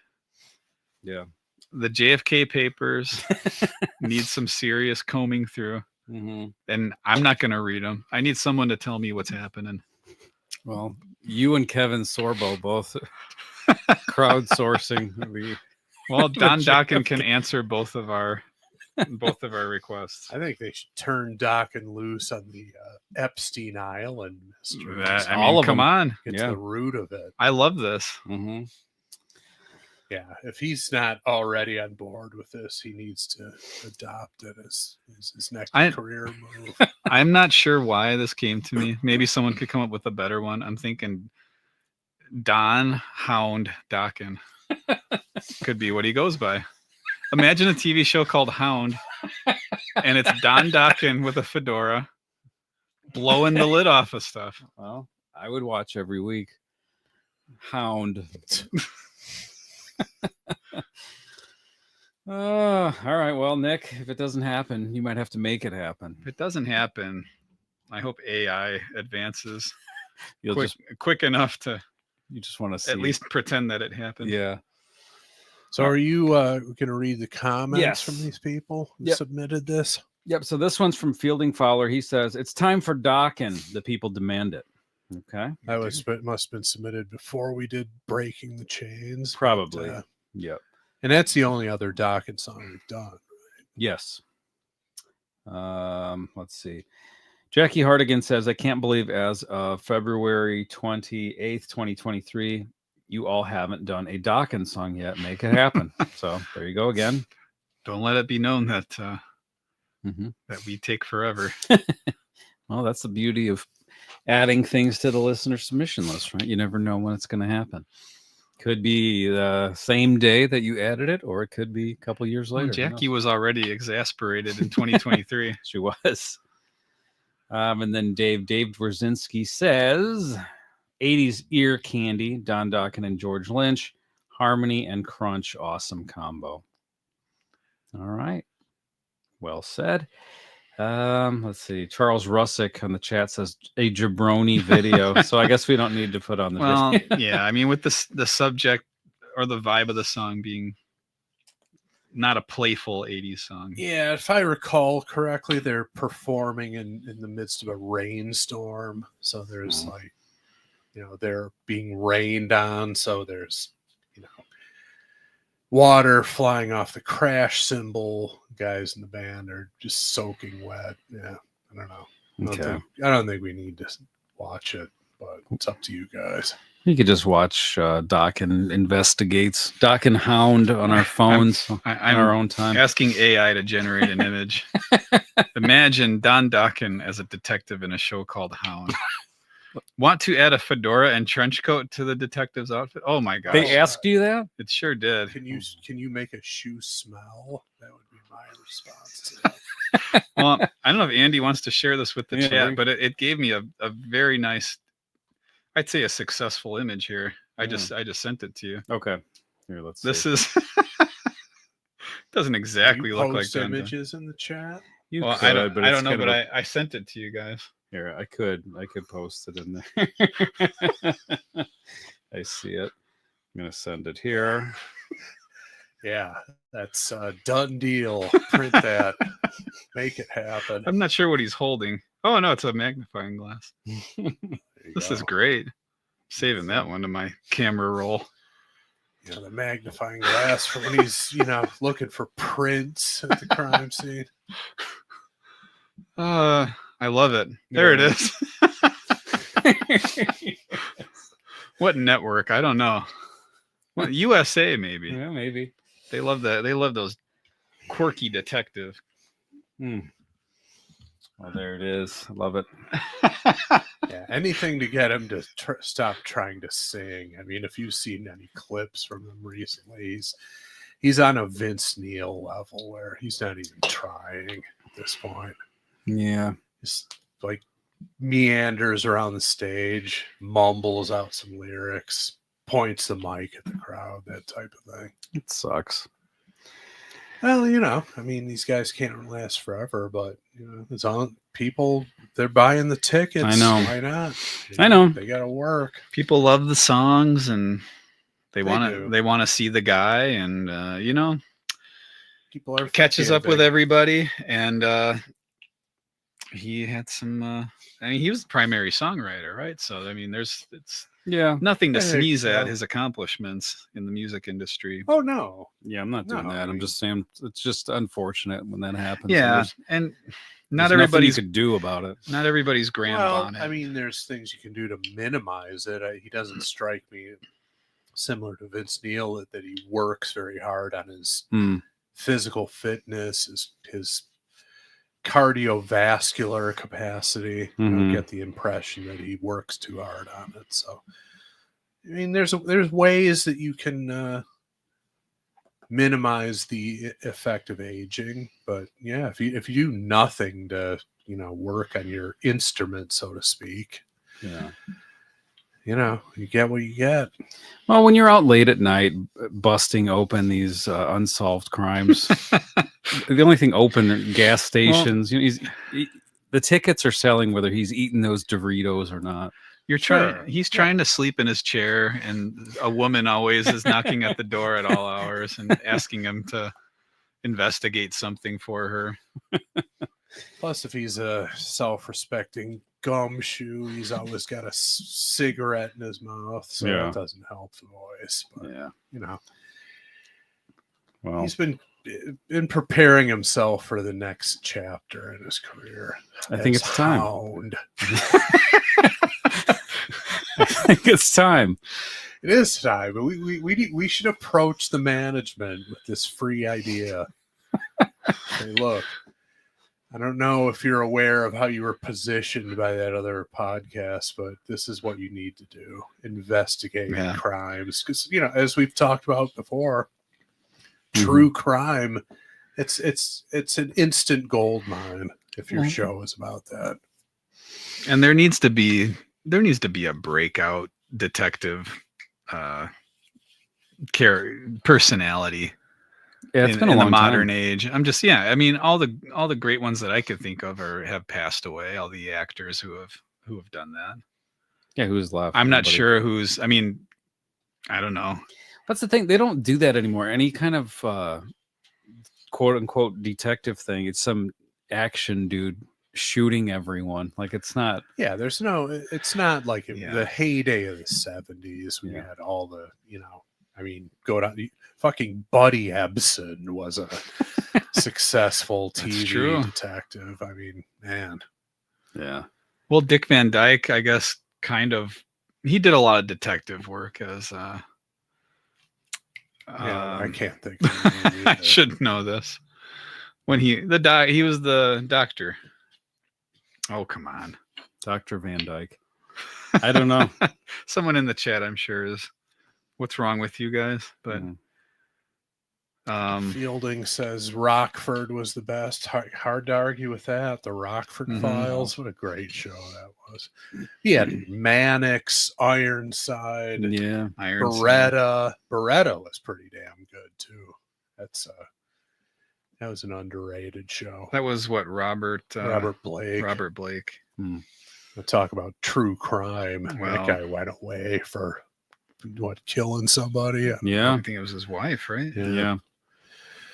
Speaker 1: Yeah.
Speaker 5: The JFK papers need some serious combing through.
Speaker 1: Mm-hmm.
Speaker 5: And I'm not going to read them. I need someone to tell me what's happening.
Speaker 1: Well, you and Kevin Sorbo both crowdsourcing the.
Speaker 5: Well, Don Dokken can answer both of our requests.
Speaker 6: I think they should turn Dokken loose on the Epstein Island mystery.
Speaker 5: Come on.
Speaker 6: Get to the root of it.
Speaker 5: I love this.
Speaker 1: Mm-hmm.
Speaker 6: Yeah, if he's not already on board with this, he needs to adopt it as his next career move.
Speaker 5: I'm not sure why this came to me. Maybe someone could come up with a better one. I'm thinking Don Hound Dokken could be what he goes by. Imagine a TV show called Hound, and it's Don Dokken with a fedora blowing the lid off of stuff.
Speaker 1: Well, I would watch every week. Hound. All right. Well, Nick, if it doesn't happen, you might have to make it happen.
Speaker 5: If it doesn't happen, I hope AI advances
Speaker 1: You'll
Speaker 5: quick enough to.
Speaker 1: You just want to see
Speaker 5: at least pretend that it happened.
Speaker 1: Yeah.
Speaker 6: So are you going to read the comments from these people who submitted this?
Speaker 1: Yep. So this one's from Fielding Fowler. He says, it's time for Dokken. The people demand it. Okay.
Speaker 6: That must have been submitted before we did Breaking the Chains.
Speaker 1: Probably.
Speaker 6: But,
Speaker 1: yep.
Speaker 6: And that's the only other Dokken song we've done. Right?
Speaker 1: Yes. Let's see. Jackie Hardigan says, I can't believe as of February 28th, 2023, you all haven't done a Dokken song yet. Make it happen. So there you go again.
Speaker 5: Don't let it be known that that we take forever.
Speaker 1: Well, that's the beauty of adding things to the listener submission list, right? You never know when it's going to happen. Could be the same day that you added it, or it could be a couple years later.
Speaker 5: Well, Jackie was already exasperated in 2023.
Speaker 1: She was. And then Dave Dworzinski says, 80s ear candy, Don Dokken and George Lynch, harmony and crunch, awesome combo. All right. Well said. Let's see. Charles Russick on the chat says a jabroni video. So I guess we don't need to put on the video.
Speaker 5: Yeah. I mean, with the subject or the vibe of the song being not a playful 80s song.
Speaker 6: Yeah, if I recall correctly, they're performing in the midst of a rainstorm. So there's they're being rained on. So there's, water flying off the crash cymbal. Guys in the band are just soaking wet. Yeah, I don't know. I don't think we need to watch it, but it's up to you guys.
Speaker 1: You could just watch Dokken Investigates, Dokken Hound on our phones on our own time.
Speaker 5: Asking AI to generate an image. Imagine Don Dokken as a detective in a show called Hound. Want to add a fedora and trench coat to the detective's outfit? Oh my gosh.
Speaker 1: They asked you that?
Speaker 5: It sure did.
Speaker 6: Can you make a shoe smell? That would be my response to that.
Speaker 5: Well, I don't know if Andy wants to share this with the chat, but it gave me a very nice, I'd say a successful image here. I just sent it to you.
Speaker 1: Okay. Here, let's see.
Speaker 5: This is doesn't exactly look like that.
Speaker 6: Images in the chat.
Speaker 5: Well, I don't know, but I sent it to you guys.
Speaker 1: Here, I could post it in there. I see it. I'm gonna send it here.
Speaker 6: Yeah, that's a done deal. Print that. Make it happen.
Speaker 5: I'm not sure what he's holding. Oh no, it's a magnifying glass. This is great. Saving that one to my camera roll.
Speaker 6: The magnifying glass for when he's, looking for prints at the crime scene.
Speaker 5: I love it. There it is. What network? I don't know. What, USA maybe.
Speaker 1: Yeah, maybe.
Speaker 5: They love that. They love those quirky detective.
Speaker 1: Oh, there it is. I love it.
Speaker 6: Yeah, anything to get him to stop trying to sing. I mean, if you've seen any clips from him recently, he's on a Vince Neil level where he's not even trying at this point.
Speaker 1: Yeah.
Speaker 6: Just like meanders around the stage, mumbles out some lyrics, points the mic at the crowd, that type of thing.
Speaker 1: It sucks.
Speaker 6: Well, you know, I mean, these guys can't last forever, but you know, it's on people. They're buying the tickets.
Speaker 1: I know.
Speaker 6: Why not?
Speaker 1: I know.
Speaker 6: They got to work.
Speaker 5: People love the songs and they
Speaker 6: They
Speaker 5: want
Speaker 6: do.
Speaker 5: to. They want to see the guy, and you know,
Speaker 6: People are
Speaker 5: catches up with
Speaker 6: giving.
Speaker 5: everybody. And he had some. I mean, he was the primary songwriter, right? So I mean, it's
Speaker 1: Yeah.
Speaker 5: nothing to
Speaker 6: I think
Speaker 5: sneeze at
Speaker 6: so.
Speaker 5: his accomplishments in the music industry.
Speaker 6: Oh no,
Speaker 1: Yeah, I'm not doing
Speaker 6: No,
Speaker 1: that.
Speaker 6: I
Speaker 1: I'm
Speaker 6: mean-
Speaker 1: just saying it's just unfortunate when that happens.
Speaker 5: Yeah,
Speaker 1: There's
Speaker 5: and
Speaker 1: nothing
Speaker 5: not
Speaker 1: you
Speaker 5: everybody's
Speaker 1: could do about it.
Speaker 5: not everybody's grand
Speaker 6: well,
Speaker 5: bonnet.
Speaker 6: I mean, there's things you can do to minimize it. He doesn't strike me similar to Vince Neil that he works very hard on his physical fitness, his cardiovascular capacity. I don't
Speaker 1: Mhm.
Speaker 6: get the impression that he works too hard on it. So, I mean, there's ways that you can minimize the effect of aging, but yeah, if you do nothing to work on your instrument, so to speak,
Speaker 1: Yeah.
Speaker 6: you get what you get.
Speaker 1: Well, when you're out late at night busting open these unsolved crimes, the only thing open are gas stations. The tickets are selling whether he's eating those Doritos or not.
Speaker 5: You're
Speaker 6: Sure.
Speaker 5: trying. He's trying to sleep in his chair, and a woman always is knocking at the door at all hours and asking him to investigate something for her.
Speaker 6: Plus, if he's a self-respecting gumshoe, he's always got a cigarette in his mouth, so
Speaker 1: Yeah.
Speaker 6: that doesn't help the voice. But
Speaker 1: Yeah. Well,
Speaker 6: he's been preparing himself for the next chapter in his career.
Speaker 1: I think
Speaker 6: as
Speaker 1: it's time.
Speaker 6: Hound.
Speaker 1: I think it's time.
Speaker 6: It is time, but we should approach the management with this free idea. Say, look, I don't know if you're aware of how you were positioned by that other podcast, but this is what you need to do: investigate
Speaker 5: Yeah.
Speaker 6: crimes, because as we've talked about before, true crime. It's an instant gold mine if your show is about that.
Speaker 5: And there needs to be a breakout detective personality.
Speaker 1: Yeah, it's been a
Speaker 5: in the
Speaker 1: long
Speaker 5: modern
Speaker 1: time.
Speaker 5: age. I'm just I mean, all the great ones that I could think of have passed away. All the actors who have done that.
Speaker 1: Yeah, who's left?
Speaker 5: I'm not
Speaker 1: Nobody.
Speaker 5: sure who's. I mean, I don't know.
Speaker 1: That's the thing. They don't do that anymore. Any kind of quote unquote detective thing. It's some action dude shooting everyone. Like it's not.
Speaker 6: Yeah, it's not like
Speaker 5: Yeah.
Speaker 6: the heyday of the 70s when you
Speaker 1: Yeah.
Speaker 6: had all the, I mean, go down. Fucking Buddy Ebsen was a successful
Speaker 5: That's
Speaker 6: TV
Speaker 5: true.
Speaker 6: detective. I mean, man.
Speaker 1: Yeah.
Speaker 5: Well, Dick Van Dyke, I guess, he did a lot of detective work as.
Speaker 6: I can't think of the name
Speaker 5: I
Speaker 6: either.
Speaker 5: should know this. When he was the doctor. Oh, come on.
Speaker 1: Dr. Van Dyke. I don't know.
Speaker 5: Someone in the chat, I'm sure, is what's wrong with you guys. But
Speaker 6: Fielding says Rockford was the best. Hard to argue with that. The Rockford
Speaker 5: Mhm.
Speaker 6: Files. What a great show that was. He had Mannix, Ironside,
Speaker 1: Yeah.
Speaker 6: Beretta. Beretta was pretty damn good too. That was an underrated show.
Speaker 5: That was what Robert
Speaker 6: Blake.
Speaker 5: Robert Blake.
Speaker 6: We'll talk about true crime.
Speaker 5: Well-
Speaker 6: That guy went away for killing somebody.
Speaker 5: I
Speaker 1: Yeah.
Speaker 5: think it was his wife, right?
Speaker 1: Yeah.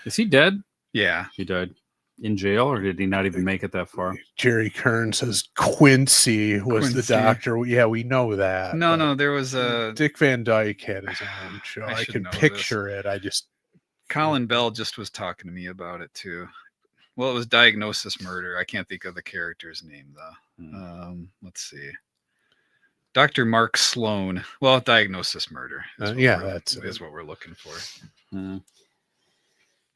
Speaker 1: Is he dead?
Speaker 5: Yeah.
Speaker 1: He died in jail, or did he not even make it that far?
Speaker 6: Jerry Kern says Quincy was the
Speaker 5: Quincy.
Speaker 6: doctor. Yeah, we know that.
Speaker 5: No,
Speaker 6: but
Speaker 5: no, there was a
Speaker 6: Dick Van Dyke had his own show.
Speaker 5: I
Speaker 6: I
Speaker 5: should
Speaker 6: can
Speaker 5: know
Speaker 6: picture it. I just
Speaker 5: Colin Bell just was talking to me about it too. Well, it was Diagnosis Murder. I can't think of the character's name though.
Speaker 1: Hmm.
Speaker 5: Let's see. Dr. Mark Sloan. Well, Diagnosis Murder. Is what we're looking for.
Speaker 1: Hmm.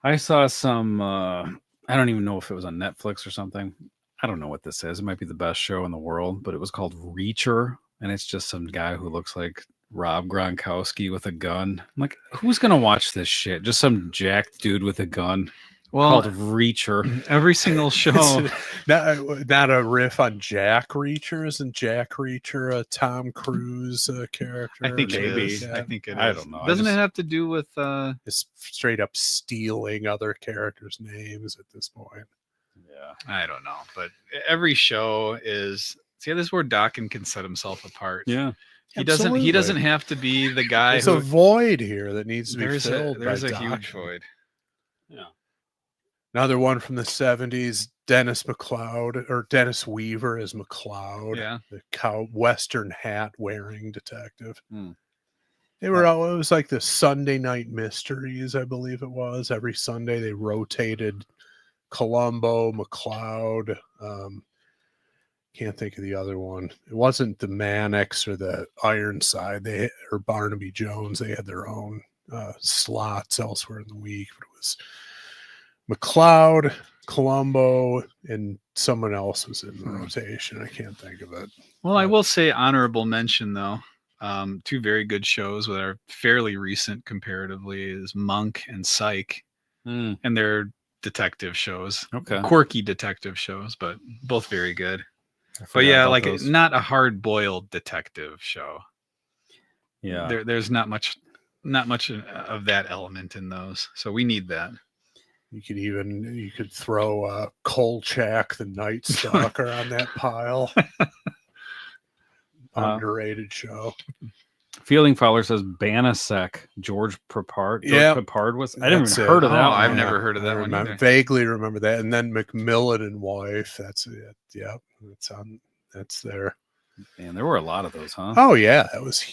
Speaker 1: I saw some. I don't even know if it was on Netflix or something. I don't know what this is. It might be the best show in the world, but it was called Reacher, and it's just some guy who looks like Rob Gronkowski with a gun. I'm like, who's gonna watch this shit? Just some jacked dude with a gun
Speaker 5: Well,
Speaker 1: called Reacher.
Speaker 5: every single show.
Speaker 6: Not a riff on Jack Reacher. Isn't Jack Reacher a Tom Cruise character?
Speaker 5: I think it
Speaker 6: Maybe.
Speaker 5: is. I think it is.
Speaker 1: I don't know.
Speaker 5: Doesn't it have to do with
Speaker 6: It's straight up stealing other characters' names at this point.
Speaker 1: Yeah.
Speaker 5: I don't know, but every show is. See, this is where Dokken can set himself apart.
Speaker 1: Yeah.
Speaker 5: He doesn't have to be the guy.
Speaker 6: There's a void here that needs to be
Speaker 5: there's
Speaker 6: filled.
Speaker 5: there's
Speaker 6: by
Speaker 5: a huge
Speaker 6: Dokken.
Speaker 5: void.
Speaker 1: Yeah.
Speaker 6: Another one from the 70s, Dennis McCloud, or Dennis Weaver as McCloud,
Speaker 5: Yeah.
Speaker 6: the Western hat wearing detective.
Speaker 1: Hmm.
Speaker 6: They were all, it was like the Sunday night mysteries, I believe it was. Every Sunday they rotated Columbo, McCloud. Can't think of the other one. It wasn't the Mannix or the Ironside, or Barnaby Jones. They had their own slots elsewhere in the week, but it was McCloud, Columbo, and someone else was in the rotation. I can't think of it.
Speaker 5: Well, I will say honorable mention though. Two very good shows that are fairly recent comparatively is Monk and Psych,
Speaker 1: Hmm.
Speaker 5: and they're detective shows,
Speaker 1: Okay.
Speaker 5: quirky detective shows, but both very good.
Speaker 1: I
Speaker 5: But
Speaker 1: forgot
Speaker 5: yeah,
Speaker 1: about
Speaker 5: like
Speaker 1: those.
Speaker 5: not a hard-boiled detective show.
Speaker 1: Yeah.
Speaker 5: There's not much of that element in those, so we need that.
Speaker 6: You could throw Kolchak the Night Stalker on that pile. Underrated show.
Speaker 1: Feeling Fowler says Banasek, George Peppard.
Speaker 6: Yeah.
Speaker 1: Peppard was. I didn't
Speaker 6: That's
Speaker 1: even
Speaker 6: it.
Speaker 1: heard of that.
Speaker 5: Oh,
Speaker 1: one.
Speaker 5: I've never heard of that
Speaker 6: I
Speaker 5: one
Speaker 6: remember,
Speaker 5: either.
Speaker 6: vaguely remember that. And then Macmillan and Wife. That's it. Yep. That's there.
Speaker 1: Man, there were a lot of those, huh?
Speaker 6: Oh, yeah. That was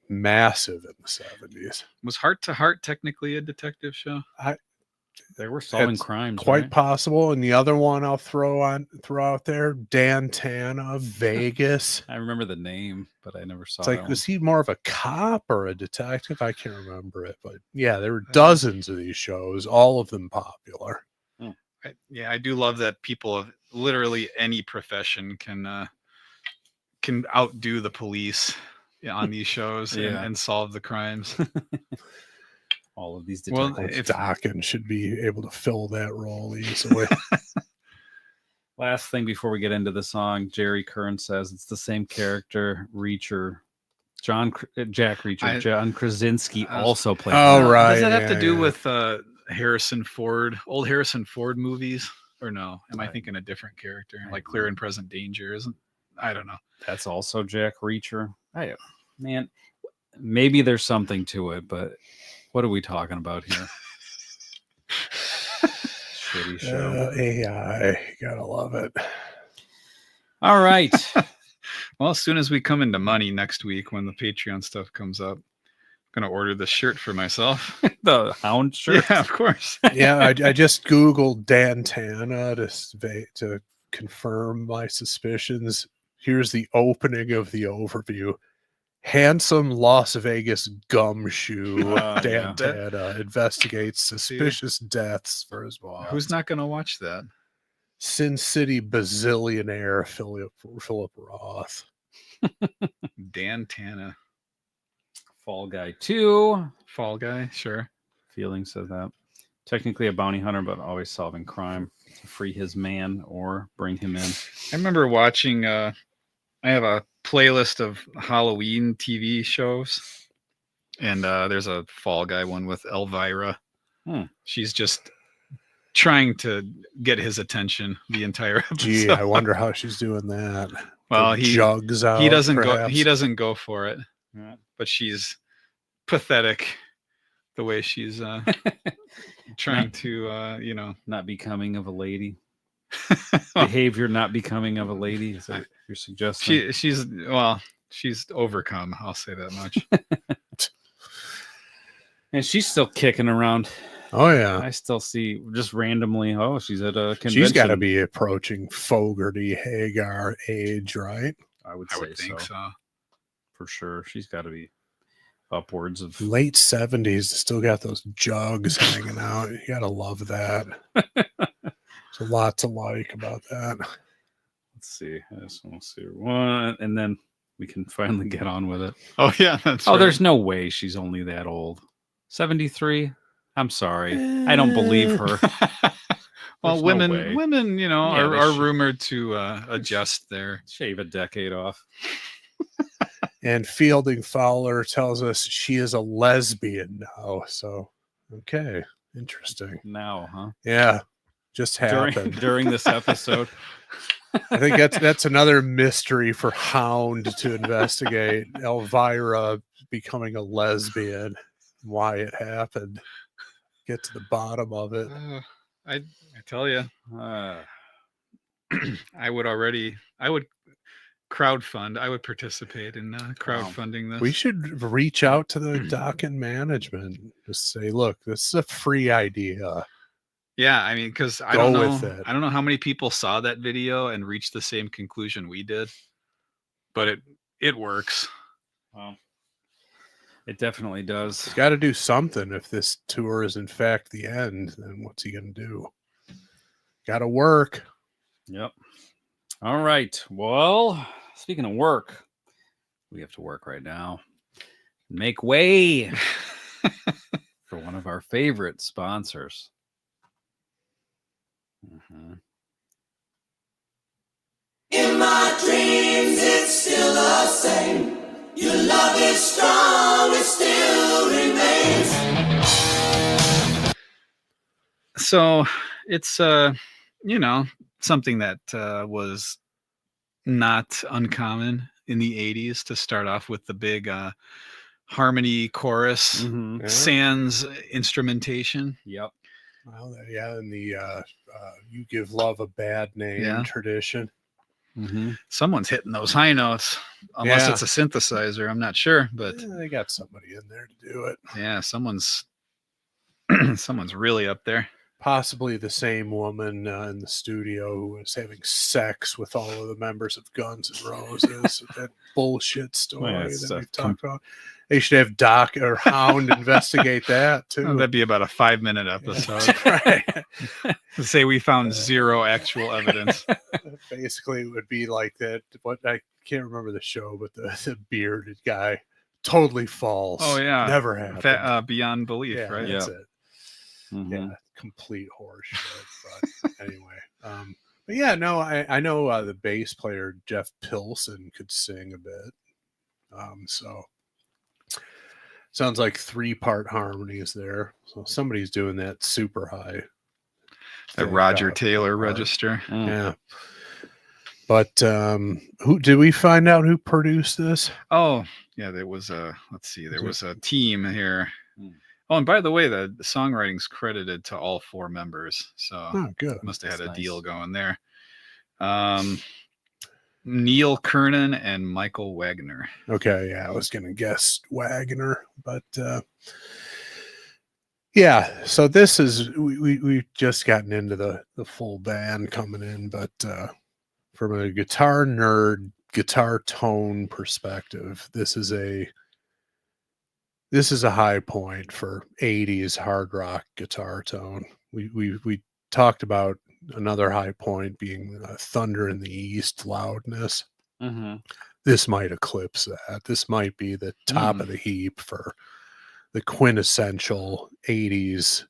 Speaker 6: massive in the 70s.
Speaker 5: Was Heart to Heart technically a detective show?
Speaker 1: They were solving
Speaker 6: It's
Speaker 1: crimes.
Speaker 6: Quite
Speaker 1: right?
Speaker 6: possible. And the other one I'll throw out there, Dan Tana, Vegas.
Speaker 1: I remember the name, but I never saw
Speaker 6: It's like,
Speaker 1: that
Speaker 6: was he more of a cop or a detective? I can't remember it. But yeah, there were dozens of these shows, all of them popular.
Speaker 5: I do love that people of literally any profession can outdo the police on these shows
Speaker 1: Yeah.
Speaker 5: and solve the crimes.
Speaker 1: all of these
Speaker 5: Well,
Speaker 1: detectives.
Speaker 6: Dokken should be able to fill that role easily.
Speaker 1: Last thing before we get into the song, Jerry Kern says it's the same character, Reacher. Jack Reacher. John Krasinski also played.
Speaker 6: Oh,
Speaker 1: him.
Speaker 6: right.
Speaker 5: Does that have to
Speaker 6: yeah,
Speaker 5: do
Speaker 6: yeah.
Speaker 5: with Harrison Ford, old Harrison Ford movies? Or no? Am I
Speaker 1: Right.
Speaker 5: thinking a different character? Like Clear and Present Danger, isn't? I don't know.
Speaker 1: That's also Jack Reacher. Man, maybe there's something to it, but what are we talking about here? Shitty show.
Speaker 6: AI. Gotta love it.
Speaker 1: All right.
Speaker 5: Well, as soon as we come into money next week when the Patreon stuff comes up, I'm gonna order this shirt for myself.
Speaker 1: The Hound shirt.
Speaker 5: Yeah, of course.
Speaker 6: Yeah, I just Googled Dan Tana to confirm my suspicions. Here's the opening of the overview. Handsome Las Vegas gumshoe Dan
Speaker 1: Yeah.
Speaker 6: Tana investigates suspicious deaths for his boss.
Speaker 5: Who's not gonna watch that?
Speaker 6: Sin City bazillionaire Philip Roth.
Speaker 5: Dan Tana,
Speaker 1: Fall Guy 2.
Speaker 5: Fall Guy, sure.
Speaker 1: Feeling says that. Technically a bounty hunter, but always solving crime to free his man or bring him in.
Speaker 5: I remember watching. I have a playlist of Halloween TV shows, and there's a Fall Guy one with Elvira. She's just trying to get his attention the entire episode.
Speaker 6: Gee, I wonder how she's doing that.
Speaker 5: Well,
Speaker 6: The
Speaker 5: he
Speaker 6: jugs out.
Speaker 5: he doesn't
Speaker 6: perhaps.
Speaker 5: go. He doesn't go for it,
Speaker 1: Yeah.
Speaker 5: but she's pathetic the way she's trying to
Speaker 1: Not becoming of a lady. Behavior not becoming of a lady. Is that you're suggesting?
Speaker 5: she's overcome. I'll say that much.
Speaker 1: And she's still kicking around.
Speaker 6: Oh yeah.
Speaker 1: I still see just randomly. Oh, she's at a convention.
Speaker 6: She's got to be approaching Fogarty Hagar age, right?
Speaker 1: I would
Speaker 5: I
Speaker 1: say
Speaker 5: would think so.
Speaker 1: for sure. She's got to be upwards of.
Speaker 6: Late 70s, still got those jugs hanging out. You got to love that. There's a lot to like about that.
Speaker 1: Let's see. I just want to see her one, and then we can finally get on with it.
Speaker 5: Oh yeah, that's
Speaker 1: Oh,
Speaker 5: right.
Speaker 1: there's no way she's only that old. 73. I'm sorry. I don't believe her.
Speaker 5: Well,
Speaker 1: There's no
Speaker 5: women,
Speaker 1: way.
Speaker 5: women, you know,
Speaker 1: Yeah, they
Speaker 5: are
Speaker 1: should.
Speaker 5: rumored to adjust their.
Speaker 1: Shave a decade off.
Speaker 6: And Fielding Fowler tells us she is a lesbian now. So, okay. Interesting.
Speaker 1: Now, huh?
Speaker 6: Yeah. Just happened.
Speaker 1: During this episode.
Speaker 6: I think that's another mystery for Hound to investigate. Elvira becoming a lesbian, why it happened. Get to the bottom of it.
Speaker 5: I tell you, I would crowdfund. I would participate in crowdfunding this.
Speaker 6: We should reach out to the Dokken management. Just say, look, this is a free idea.
Speaker 5: Yeah, I mean, because I
Speaker 6: Go
Speaker 5: don't know,
Speaker 6: with it.
Speaker 5: I don't know how many people saw that video and reached the same conclusion we did, but it works.
Speaker 1: Well, it definitely does.
Speaker 6: He's got to do something. If this tour is in fact the end, then what's he going to do? Got to work.
Speaker 1: Yep. All right. Well, speaking of work, we have to work right now. Make way for one of our favorite sponsors.
Speaker 3: In my dreams, it's still the same. Your love is strong, it still remains.
Speaker 5: So it's something that was not uncommon in the 80s to start off with the big harmony chorus
Speaker 1: Mm-hmm.
Speaker 5: sans instrumentation.
Speaker 1: Yep.
Speaker 6: Well, yeah, in the you give love a bad name tradition.
Speaker 1: Mm-hmm.
Speaker 5: Someone's hitting those high notes, unless
Speaker 6: Yeah.
Speaker 5: it's a synthesizer. I'm not sure, but
Speaker 6: They got somebody in there to do it.
Speaker 5: yeah, someone's really up there.
Speaker 6: Possibly the same woman in the studio who was having sex with all of the members of Guns N' Roses. That bullshit story
Speaker 1: it's
Speaker 6: that we've talked about. They should have Doc or Hound investigate that too.
Speaker 5: Oh, that'd be about a 5-minute episode.
Speaker 6: Right.
Speaker 5: To say we found zero actual evidence.
Speaker 6: Basically, it would be like that. What I can't remember the show, but the bearded guy totally false.
Speaker 5: Oh yeah,
Speaker 6: never happened.
Speaker 5: Beyond belief,
Speaker 6: Yeah,
Speaker 5: right?
Speaker 6: that's
Speaker 1: Yeah.
Speaker 6: it.
Speaker 1: Mm-hmm.
Speaker 6: Yeah, complete horseshit. But anyway, but yeah, no, I know the bass player Jeff Pilson could sing a bit. So sounds like 3-part harmonies there. So somebody's doing that super high.
Speaker 5: That
Speaker 6: thing,
Speaker 5: Roger
Speaker 6: part.
Speaker 5: Taylor register.
Speaker 1: Mm.
Speaker 6: Yeah. But who did we find out who produced this?
Speaker 5: Oh, yeah, there was a was a team here.
Speaker 1: Hmm.
Speaker 5: Oh, and by the way, the songwriting's credited to all 4 members. So
Speaker 6: Oh, good.
Speaker 5: must have had
Speaker 1: That's
Speaker 5: a
Speaker 1: nice.
Speaker 5: deal going there. Neil Kernan and Michael Wagner.
Speaker 6: Okay, yeah, I was gonna guess Wagner, but yeah. So this is we've just gotten into the full band coming in, but from a guitar nerd, guitar tone perspective, this is a high point for 80s hard rock guitar tone. We talked about another high point being Thunder in the East loudness.
Speaker 1: Mm-hmm.
Speaker 6: This might eclipse that. This might be the top of the heap for the quintessential 80s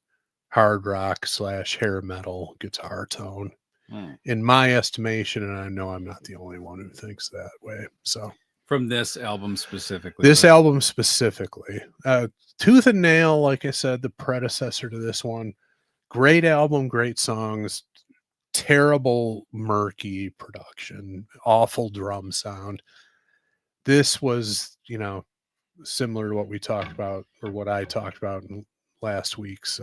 Speaker 6: hard rock / hair metal guitar tone.
Speaker 1: Mm.
Speaker 6: In my estimation, and I know I'm not the only one who thinks that way. So
Speaker 1: From this album specifically.
Speaker 6: this
Speaker 1: right?
Speaker 6: album specifically, Tooth and Nail, like I said, the predecessor to this one, great album, great songs, terrible murky production, awful drum sound. This was, similar to what we talked about, or what I talked about in last week's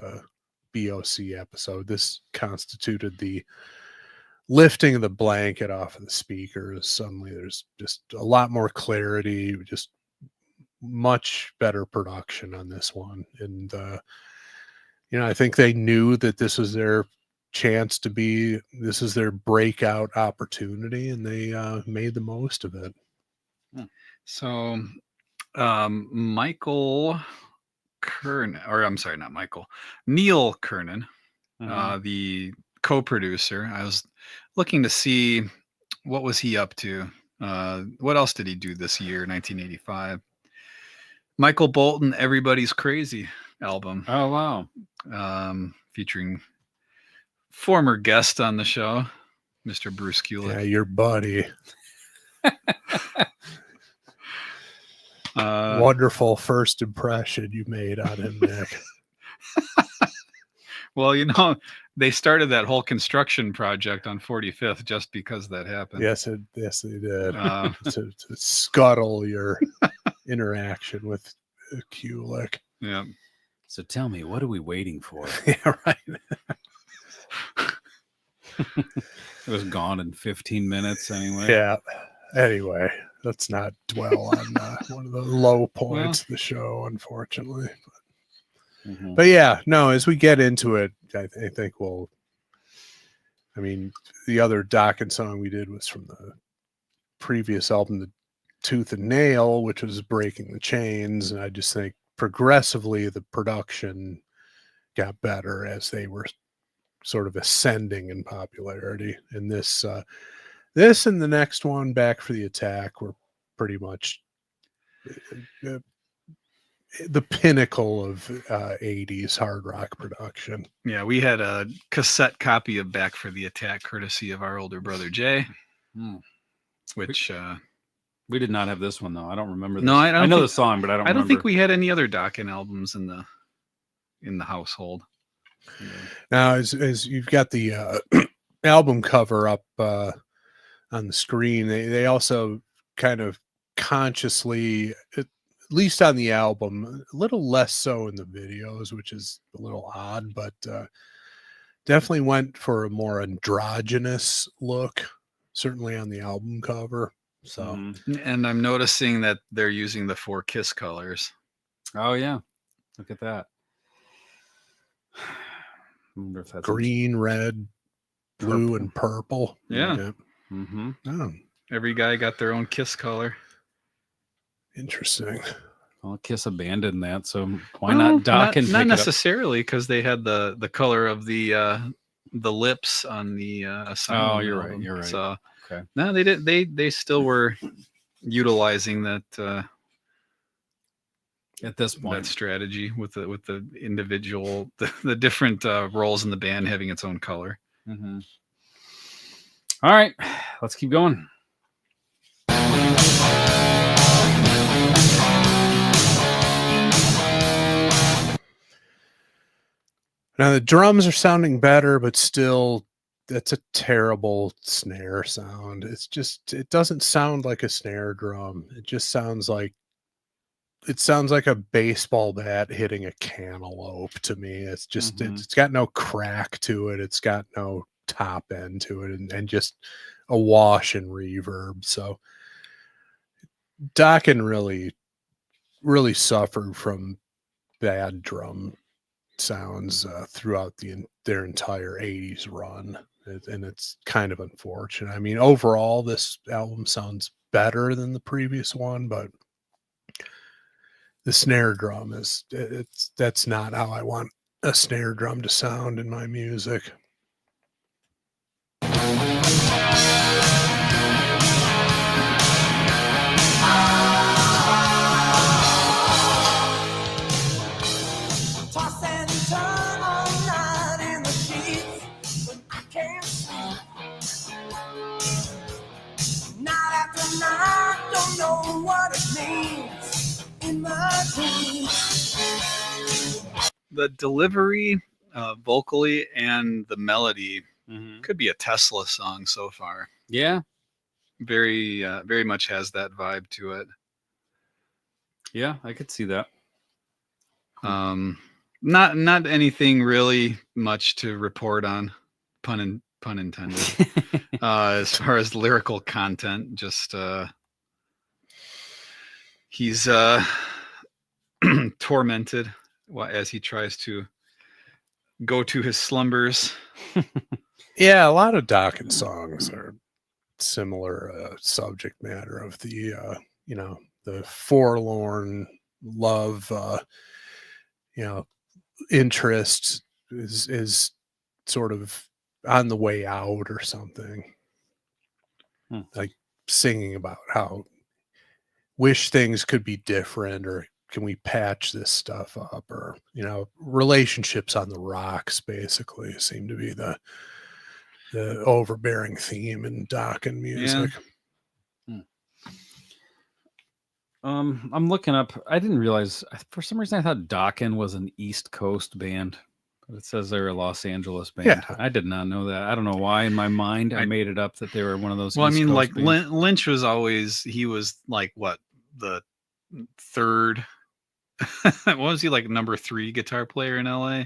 Speaker 6: BOC episode. This constituted the lifting of the blanket off of the speakers. Suddenly there's just a lot more clarity, just much better production on this one. And I think they knew that this was their chance this is their breakout opportunity, and they made the most of it.
Speaker 5: So, Michael Kernan, or I'm sorry, not Michael, Neil Kernan, the co-producer. I was looking to see what was he up to. What else did he do this year, 1985? Michael Bolton, Everybody's Crazy album.
Speaker 1: Oh, wow.
Speaker 5: Featuring former guest on the show, Mr. Bruce Kulick.
Speaker 6: Yeah, your buddy. Wonderful first impression you made on him, Nick.
Speaker 5: Well, they started that whole construction project on 45th just because that happened.
Speaker 6: Yes, they did. To scuttle your interaction with Kulick.
Speaker 5: Yeah.
Speaker 1: So tell me, what are we waiting for?
Speaker 6: Yeah, right.
Speaker 1: It was gone in 15 minutes anyway.
Speaker 6: Yeah. Anyway, let's not dwell on one of the low points of the show, unfortunately. But yeah, no, as we get into it, I think the other Dokken song we did was from the previous album, The Tooth and Nail, which was Breaking the Chains. And I just think progressively the production got better as they were sort of ascending in popularity. And this and the next one, Back for the Attack, were pretty much the pinnacle of 80s hard rock production.
Speaker 5: Yeah, we had a cassette copy of Back for the Attack courtesy of our older brother Jay, which
Speaker 1: we did not have this one though. I don't remember this.
Speaker 5: No, I
Speaker 1: know the song, but I don't remember.
Speaker 5: Think we had any other Dokken albums in the household.
Speaker 6: Yeah. Now, as you've got the album cover up on the screen, they also kind of consciously, at least on the album, a little less so in the videos, which is a little odd, but definitely went for a more androgynous look, certainly on the album cover. So,
Speaker 5: and I'm noticing that they're using the 4 Kiss colors.
Speaker 1: Oh yeah, look at that. I wonder if that's
Speaker 6: green, red, blue, and purple.
Speaker 5: Yeah.
Speaker 6: Oh,
Speaker 5: every guy got their own Kiss color.
Speaker 6: Interesting.
Speaker 1: Well, Kiss abandoned that, so why not Dokken?
Speaker 5: Not necessarily, because they had the color of the lips on the Asylum.
Speaker 1: Oh, you're
Speaker 5: album.
Speaker 1: right. You're right.
Speaker 5: So
Speaker 1: okay.
Speaker 5: No, they did. They still were utilizing that
Speaker 1: at this point,
Speaker 5: that strategy with the individual, the different roles in the band having its own color.
Speaker 1: All right, let's keep going.
Speaker 6: Now the drums are sounding better, but still, that's a terrible snare sound. It doesn't sound like a snare drum. It just sounds like a baseball bat hitting a cantaloupe to me. It's just, it's got no crack to it. It's got no top end to it, and just a wash and reverb. So Dokken really suffered from bad drum sounds throughout their entire 80s run, and it's kind of unfortunate. I mean, overall this album sounds better than the previous one, but the snare drum that's not how I want a snare drum to sound in my music.
Speaker 5: The delivery, vocally, and the melody could be a Tesla song so far.
Speaker 1: Yeah,
Speaker 5: very much has that vibe to it.
Speaker 1: Yeah, I could see that.
Speaker 5: Not anything really much to report on, pun intended. As far as lyrical content, just he's tormented as he tries to go to his slumbers.
Speaker 6: Yeah, a lot of Dokken songs are similar subject matter of the the forlorn love, interest is sort of on the way out or something. Like singing about how wish things could be different, or can we patch this stuff up, or relationships on the rocks basically seem to be the overbearing theme in Dokken music.
Speaker 1: I'm looking up. I didn't realize, for some reason I thought Dokken was an East Coast band. But it says they're a Los Angeles band.
Speaker 6: Yeah.
Speaker 1: I did not know that. I don't know why in my mind I made it up that they were one of those.
Speaker 5: Well,
Speaker 1: East
Speaker 5: I mean,
Speaker 1: Coast
Speaker 5: like
Speaker 1: bands.
Speaker 5: Lynch he was like what, the third? What was he, like number 3 guitar player in LA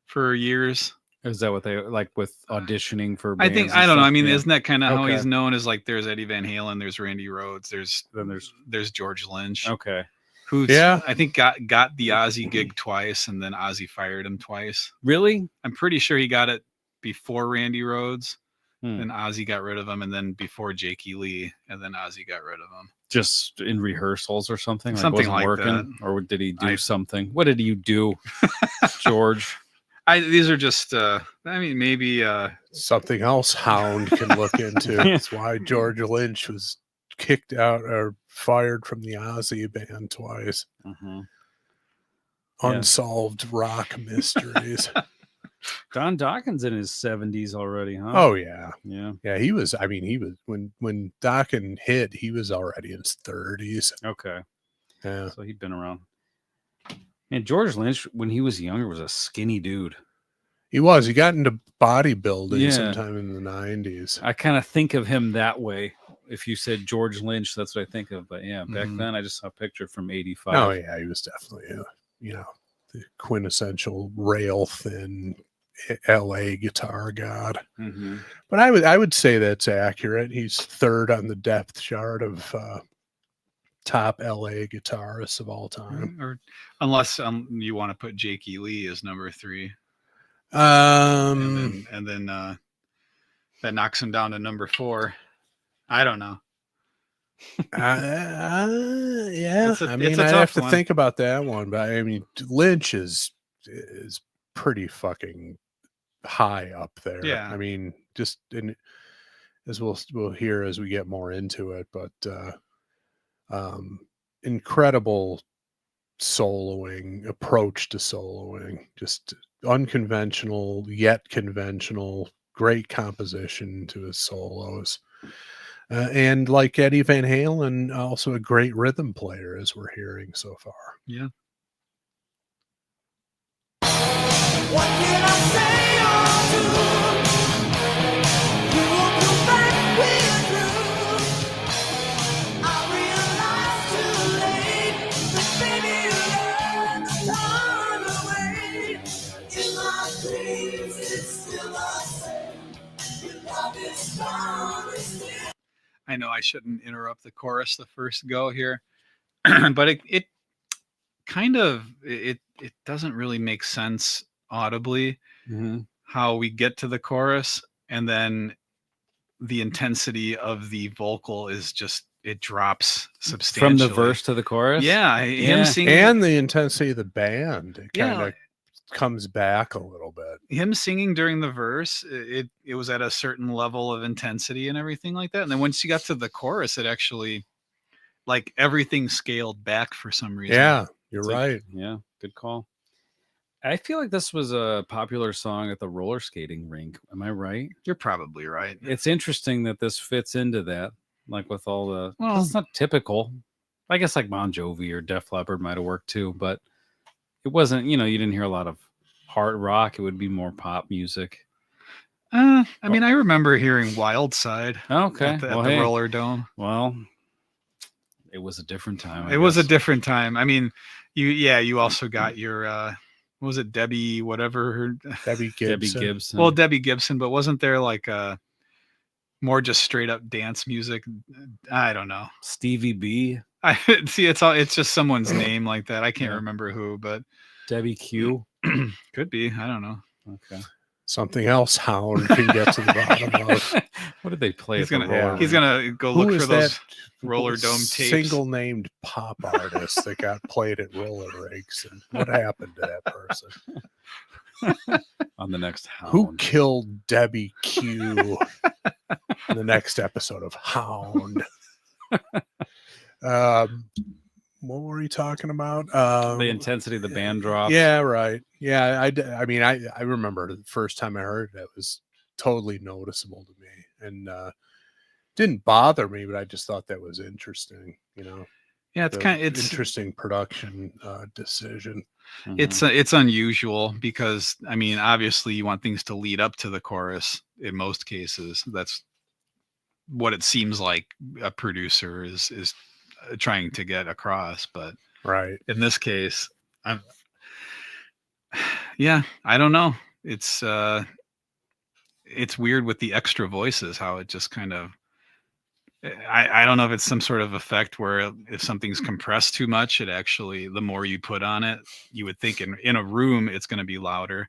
Speaker 5: for years?
Speaker 1: Is that what they like with auditioning for
Speaker 5: I
Speaker 1: bands?
Speaker 5: think,
Speaker 1: and
Speaker 5: I don't know.
Speaker 1: stuff?
Speaker 5: I mean,
Speaker 1: Yeah.
Speaker 5: isn't that kind of how
Speaker 1: Okay.
Speaker 5: he's known? As like, there's Eddie Van Halen, there's Randy Rhoads,
Speaker 1: Then
Speaker 5: there's George Lynch,
Speaker 1: Okay.
Speaker 5: who's
Speaker 6: Yeah.
Speaker 5: I think got the Ozzy gig twice, and then Ozzy fired him twice.
Speaker 1: Really?
Speaker 5: I'm pretty sure he got it before Randy Rhoads,
Speaker 1: Hmm.
Speaker 5: then Ozzy got rid of him, and then before Jakey Lee, and then Ozzy got rid of him.
Speaker 1: Just in rehearsals or something?
Speaker 5: Something
Speaker 1: wasn't
Speaker 5: like
Speaker 1: working?
Speaker 5: that.
Speaker 1: Or did he do something? What did you do, George?
Speaker 5: These are just I mean, maybe
Speaker 6: Something else Hound can look into. That's why George Lynch was kicked out or fired from the Ozzy band twice.
Speaker 1: Yeah.
Speaker 6: Unsolved rock mysteries.
Speaker 1: Don Dokken's in his 70s already, huh?
Speaker 6: Oh yeah.
Speaker 1: Yeah.
Speaker 6: He was when Dokken hit, he was already in his 30s.
Speaker 1: Okay.
Speaker 6: Yeah.
Speaker 1: So he'd been around. And George Lynch, when he was younger, was a skinny dude.
Speaker 6: He got into bodybuilding
Speaker 1: Yeah.
Speaker 6: sometime in the 90s.
Speaker 1: I kind of think of him that way. If you said George Lynch, that's what I think of. But yeah, back then I just saw a picture from 85.
Speaker 6: Oh yeah, he was definitely the quintessential rail thin LA guitar god.
Speaker 1: Mm-hmm.
Speaker 6: But I would say that's accurate. He's third on the depth chart of top LA guitarists of all time.
Speaker 5: or unless you want to put Jakey Lee as number 3,
Speaker 6: Um,
Speaker 5: and then that knocks him down to number 4. I don't know.
Speaker 6: yeah.
Speaker 5: It's a
Speaker 6: I
Speaker 5: tough
Speaker 6: have to
Speaker 5: one.
Speaker 6: think about that one, but I mean, Lynch is pretty fucking high up there.
Speaker 5: Yeah.
Speaker 6: I mean, just as we'll hear as we get more into it, but incredible soloing approach to soloing, just unconventional yet conventional, great composition to his solos. And like Eddie Van Halen, also a great rhythm player, as we're hearing so far.
Speaker 5: Yeah.
Speaker 3: What can I say or do? You won't come back with you. I realize too late that baby you learned to turn away. In my dreams, it's still the same. Your love is strong and still.
Speaker 5: I know I shouldn't interrupt the chorus the first go here, but it kind of it doesn't really make sense audibly how we get to the chorus, and then the intensity of the vocal is just, it drops substantially
Speaker 1: From the verse to the chorus?
Speaker 5: Yeah, him singing,
Speaker 6: And the intensity of the band, it kind
Speaker 5: Yeah.
Speaker 6: of comes back a little bit.
Speaker 5: him singing during the verse, it was at a certain level of intensity and everything like that, and then once you got to the chorus, it actually, like, everything scaled back for some reason.
Speaker 6: Yeah, you're
Speaker 1: It's like-
Speaker 6: right.
Speaker 1: Yeah, good call. I feel like this was a popular song at the roller skating rink. Am I right?
Speaker 5: You're probably right.
Speaker 1: It's interesting that this fits into that, like with all the.
Speaker 5: Well-
Speaker 1: It's not typical. I guess like Bon Jovi or Def Leppard might have worked too, but it wasn't. You didn't hear a lot of hard rock. It would be more pop music.
Speaker 5: I mean, I remember hearing Wild Side
Speaker 1: Okay,
Speaker 5: at the
Speaker 1: hey.
Speaker 5: Roller Dome.
Speaker 1: Well, it was a different time. I
Speaker 5: It was a
Speaker 1: guess.
Speaker 5: different time. I mean, you also got your what was it, Debbie whatever her
Speaker 6: Debbie Gibson.
Speaker 1: Debbie Gibson.
Speaker 5: well, Debbie Gibson, but wasn't there like more just straight up dance music? I don't know.
Speaker 1: Stevie B,
Speaker 5: I see, it's just someone's name like that. I can't
Speaker 1: Yeah.
Speaker 5: remember who, but
Speaker 1: Debbie Q.
Speaker 5: could be. I don't know.
Speaker 1: Okay.
Speaker 6: Something else Hound can get to the bottom of.
Speaker 1: What did they play?
Speaker 5: He's
Speaker 1: at the
Speaker 5: gonna
Speaker 1: roller
Speaker 5: he's
Speaker 1: rink?
Speaker 5: gonna go
Speaker 6: Who
Speaker 5: look
Speaker 6: is
Speaker 5: for those
Speaker 6: that
Speaker 5: roller dome tapes.
Speaker 6: single named pop artist that got played at roller rinks? And what happened to that person?
Speaker 1: On the next Hound.
Speaker 6: Who killed Debbie Q in the next episode of Hound? What were we talking about?
Speaker 1: The intensity of the band drops.
Speaker 6: Yeah, right. Yeah, I mean, I remember the first time I heard it, it was totally noticeable to me, and didn't bother me, but I just thought that was interesting. You know,
Speaker 5: Yeah, it's kind of
Speaker 6: interesting production decision.
Speaker 1: Mhm.
Speaker 5: it's unusual because I mean, obviously you want things to lead up to the chorus in most cases. That's what it seems like a producer is trying to get across, but
Speaker 6: Right.
Speaker 5: in this case, yeah, I don't know. It's weird with the extra voices, how it just kind of, I don't know if it's some sort of effect where if something's compressed too much, it actually, the more you put on it, you would think in a room it's going to be louder,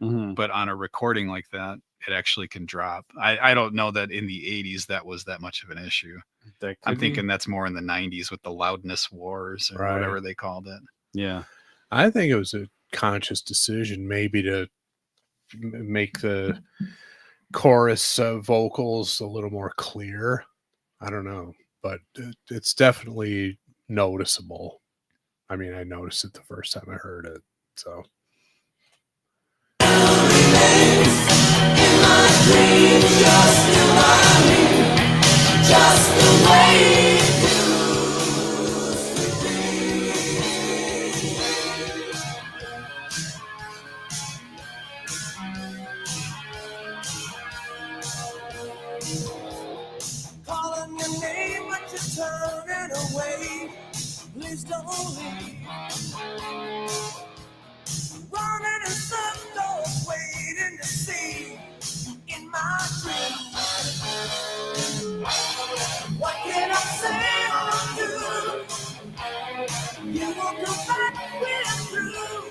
Speaker 1: Mhm.
Speaker 5: but on a recording like that, it actually can drop. I don't know that in the 80s that was that much of an issue.
Speaker 1: That
Speaker 5: I'm
Speaker 1: could be.
Speaker 5: thinking that's more in the 90s with the loudness wars or
Speaker 6: Right.
Speaker 5: whatever they called it.
Speaker 1: Yeah.
Speaker 6: I think it was a conscious decision, maybe to make the chorus vocals a little more clear. I don't know, but it's definitely noticeable. I mean, I noticed it the first time I heard it. So
Speaker 3: Just the way calling your name, but you're turning away. Please don't leave. Running in circles, waiting to see in my dreams. What can I say or do? You won't come back when I'm through.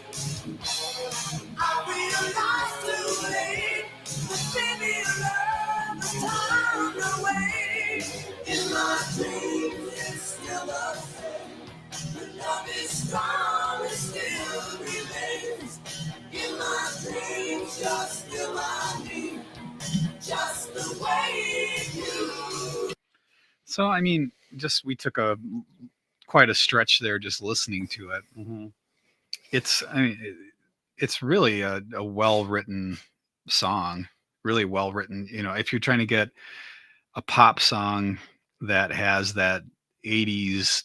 Speaker 3: I realize too late that baby love is turned away. In my dreams, it's still the same. The love is strong, it still remains. In my dreams, you're still my me, just the way you.
Speaker 5: So, I mean, just we took quite a stretch there just listening to it.
Speaker 1: Mhm.
Speaker 5: It's really a well-written song, really well written. You know, if you're trying to get a pop song that has that 80s,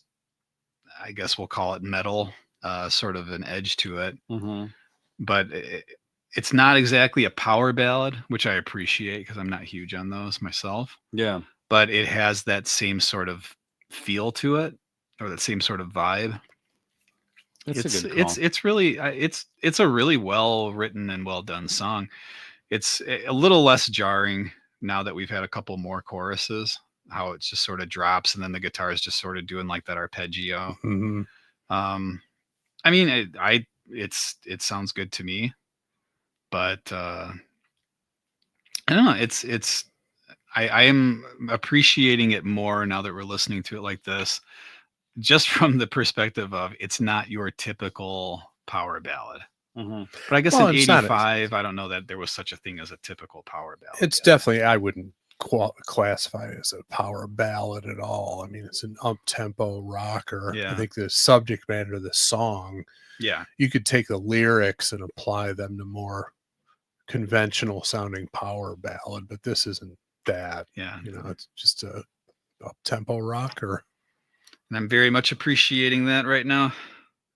Speaker 5: I guess we'll call it metal, sort of an edge to it,
Speaker 1: Mhm.
Speaker 5: but it's not exactly a power ballad, which I appreciate because I'm not huge on those myself,
Speaker 1: Yeah.
Speaker 5: but it has that same sort of feel to it, or that same sort of vibe.
Speaker 1: It's a good call.
Speaker 5: It's really it's a really well written and well done song. It's a little less jarring now that we've had a couple more choruses, how it just sort of drops and then the guitar is just sort of doing like that arpeggio.
Speaker 6: mhm.
Speaker 5: I mean, it sounds good to me, but I don't know. I am appreciating it more now that we're listening to it like this, just from the perspective of it's not your typical power ballad.
Speaker 1: Mhm.
Speaker 5: But I guess
Speaker 6: Well,
Speaker 5: in
Speaker 6: it's not a-
Speaker 5: '85, I don't know that there was such a thing as a typical power ballad.
Speaker 6: It's
Speaker 5: yet.
Speaker 6: definitely, I wouldn't classify it as a power ballad at all. I mean, it's an up-tempo rocker. I
Speaker 5: Yeah.
Speaker 6: think the subject matter of the song,
Speaker 5: Yeah.
Speaker 6: you could take the lyrics and apply them to more conventional sounding power ballad, but this isn't that.
Speaker 5: Yeah.
Speaker 6: You know, it's just a up-tempo rocker.
Speaker 5: And I'm very much appreciating that right now.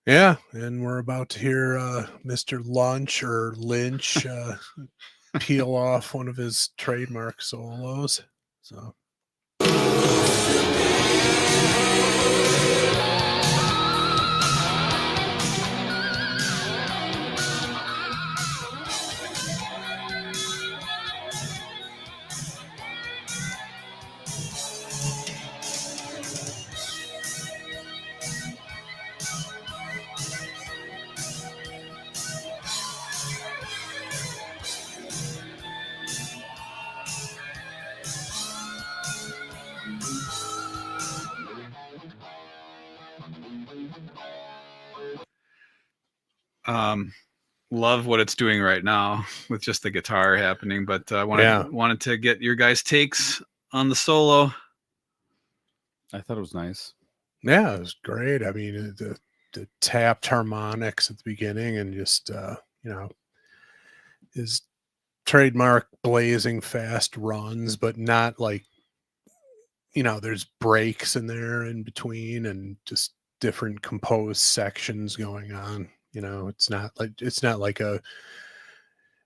Speaker 6: Yeah, and we're about to hear Mr. Lunch or Lynch peel off one of his trademark solos. So
Speaker 5: Love what it's doing right now with just the guitar happening, but wanted to get your guys' takes on the solo.
Speaker 1: I thought it was nice.
Speaker 6: Yeah, it was great. I mean, the tapped harmonics at the beginning and just his trademark blazing fast runs, but not like, there's breaks in there in between and just different composed sections going on. It's not like a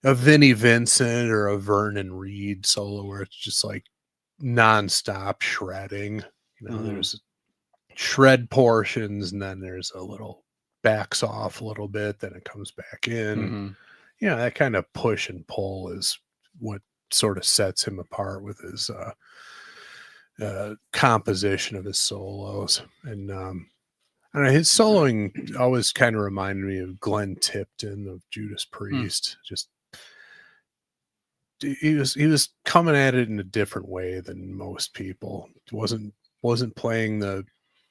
Speaker 6: Vinnie Vincent or a Vernon Reed solo where it's just like nonstop shredding. There's shred portions and then there's a little backs off a little bit, then it comes back in. That kind of push and pull is what sort of sets him apart with his composition of his solos. And I don't know, his soloing always kind of reminded me of Glenn Tipton of Judas Priest. Just he was coming at it in a different way than most people. He wasn't playing the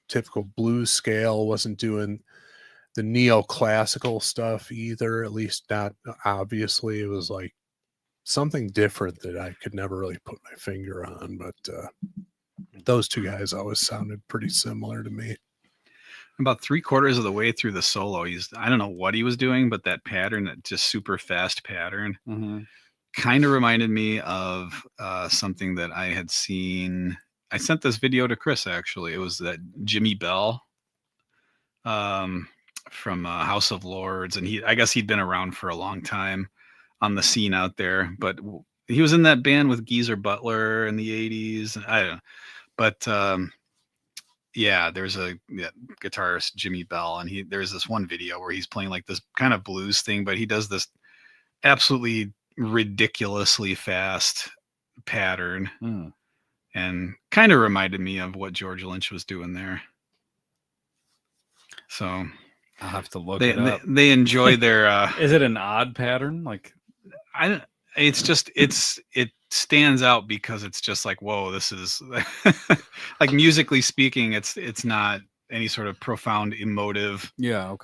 Speaker 6: typical blues scale, wasn't doing the neoclassical stuff either, at least not obviously. It was like something different that I could never really put my finger on, but those two guys always sounded pretty similar to me.
Speaker 5: About 3/4 of the way through the solo, I don't know what he was doing, but that pattern, that just super fast pattern, kind of reminded me of something that I had seen. I sent this video to Chris, actually. It was that Jimmy Bell from House of Lords, and I guess he'd been around for a long time on the scene out there, but he was in that band with Geezer Butler in the 80s. I don't know, but there's a guitarist, Jimmy Bell, and there's this one video where he's playing like this kind of blues thing, but he does this absolutely ridiculously fast pattern, and kind of reminded me of what George Lynch was doing there. So
Speaker 1: I'll have to look it up.
Speaker 5: They enjoy their.
Speaker 1: Is it an odd pattern? Like,
Speaker 5: it stands out because it's just like, whoa, this is like, musically speaking, it's not any sort of profound emotive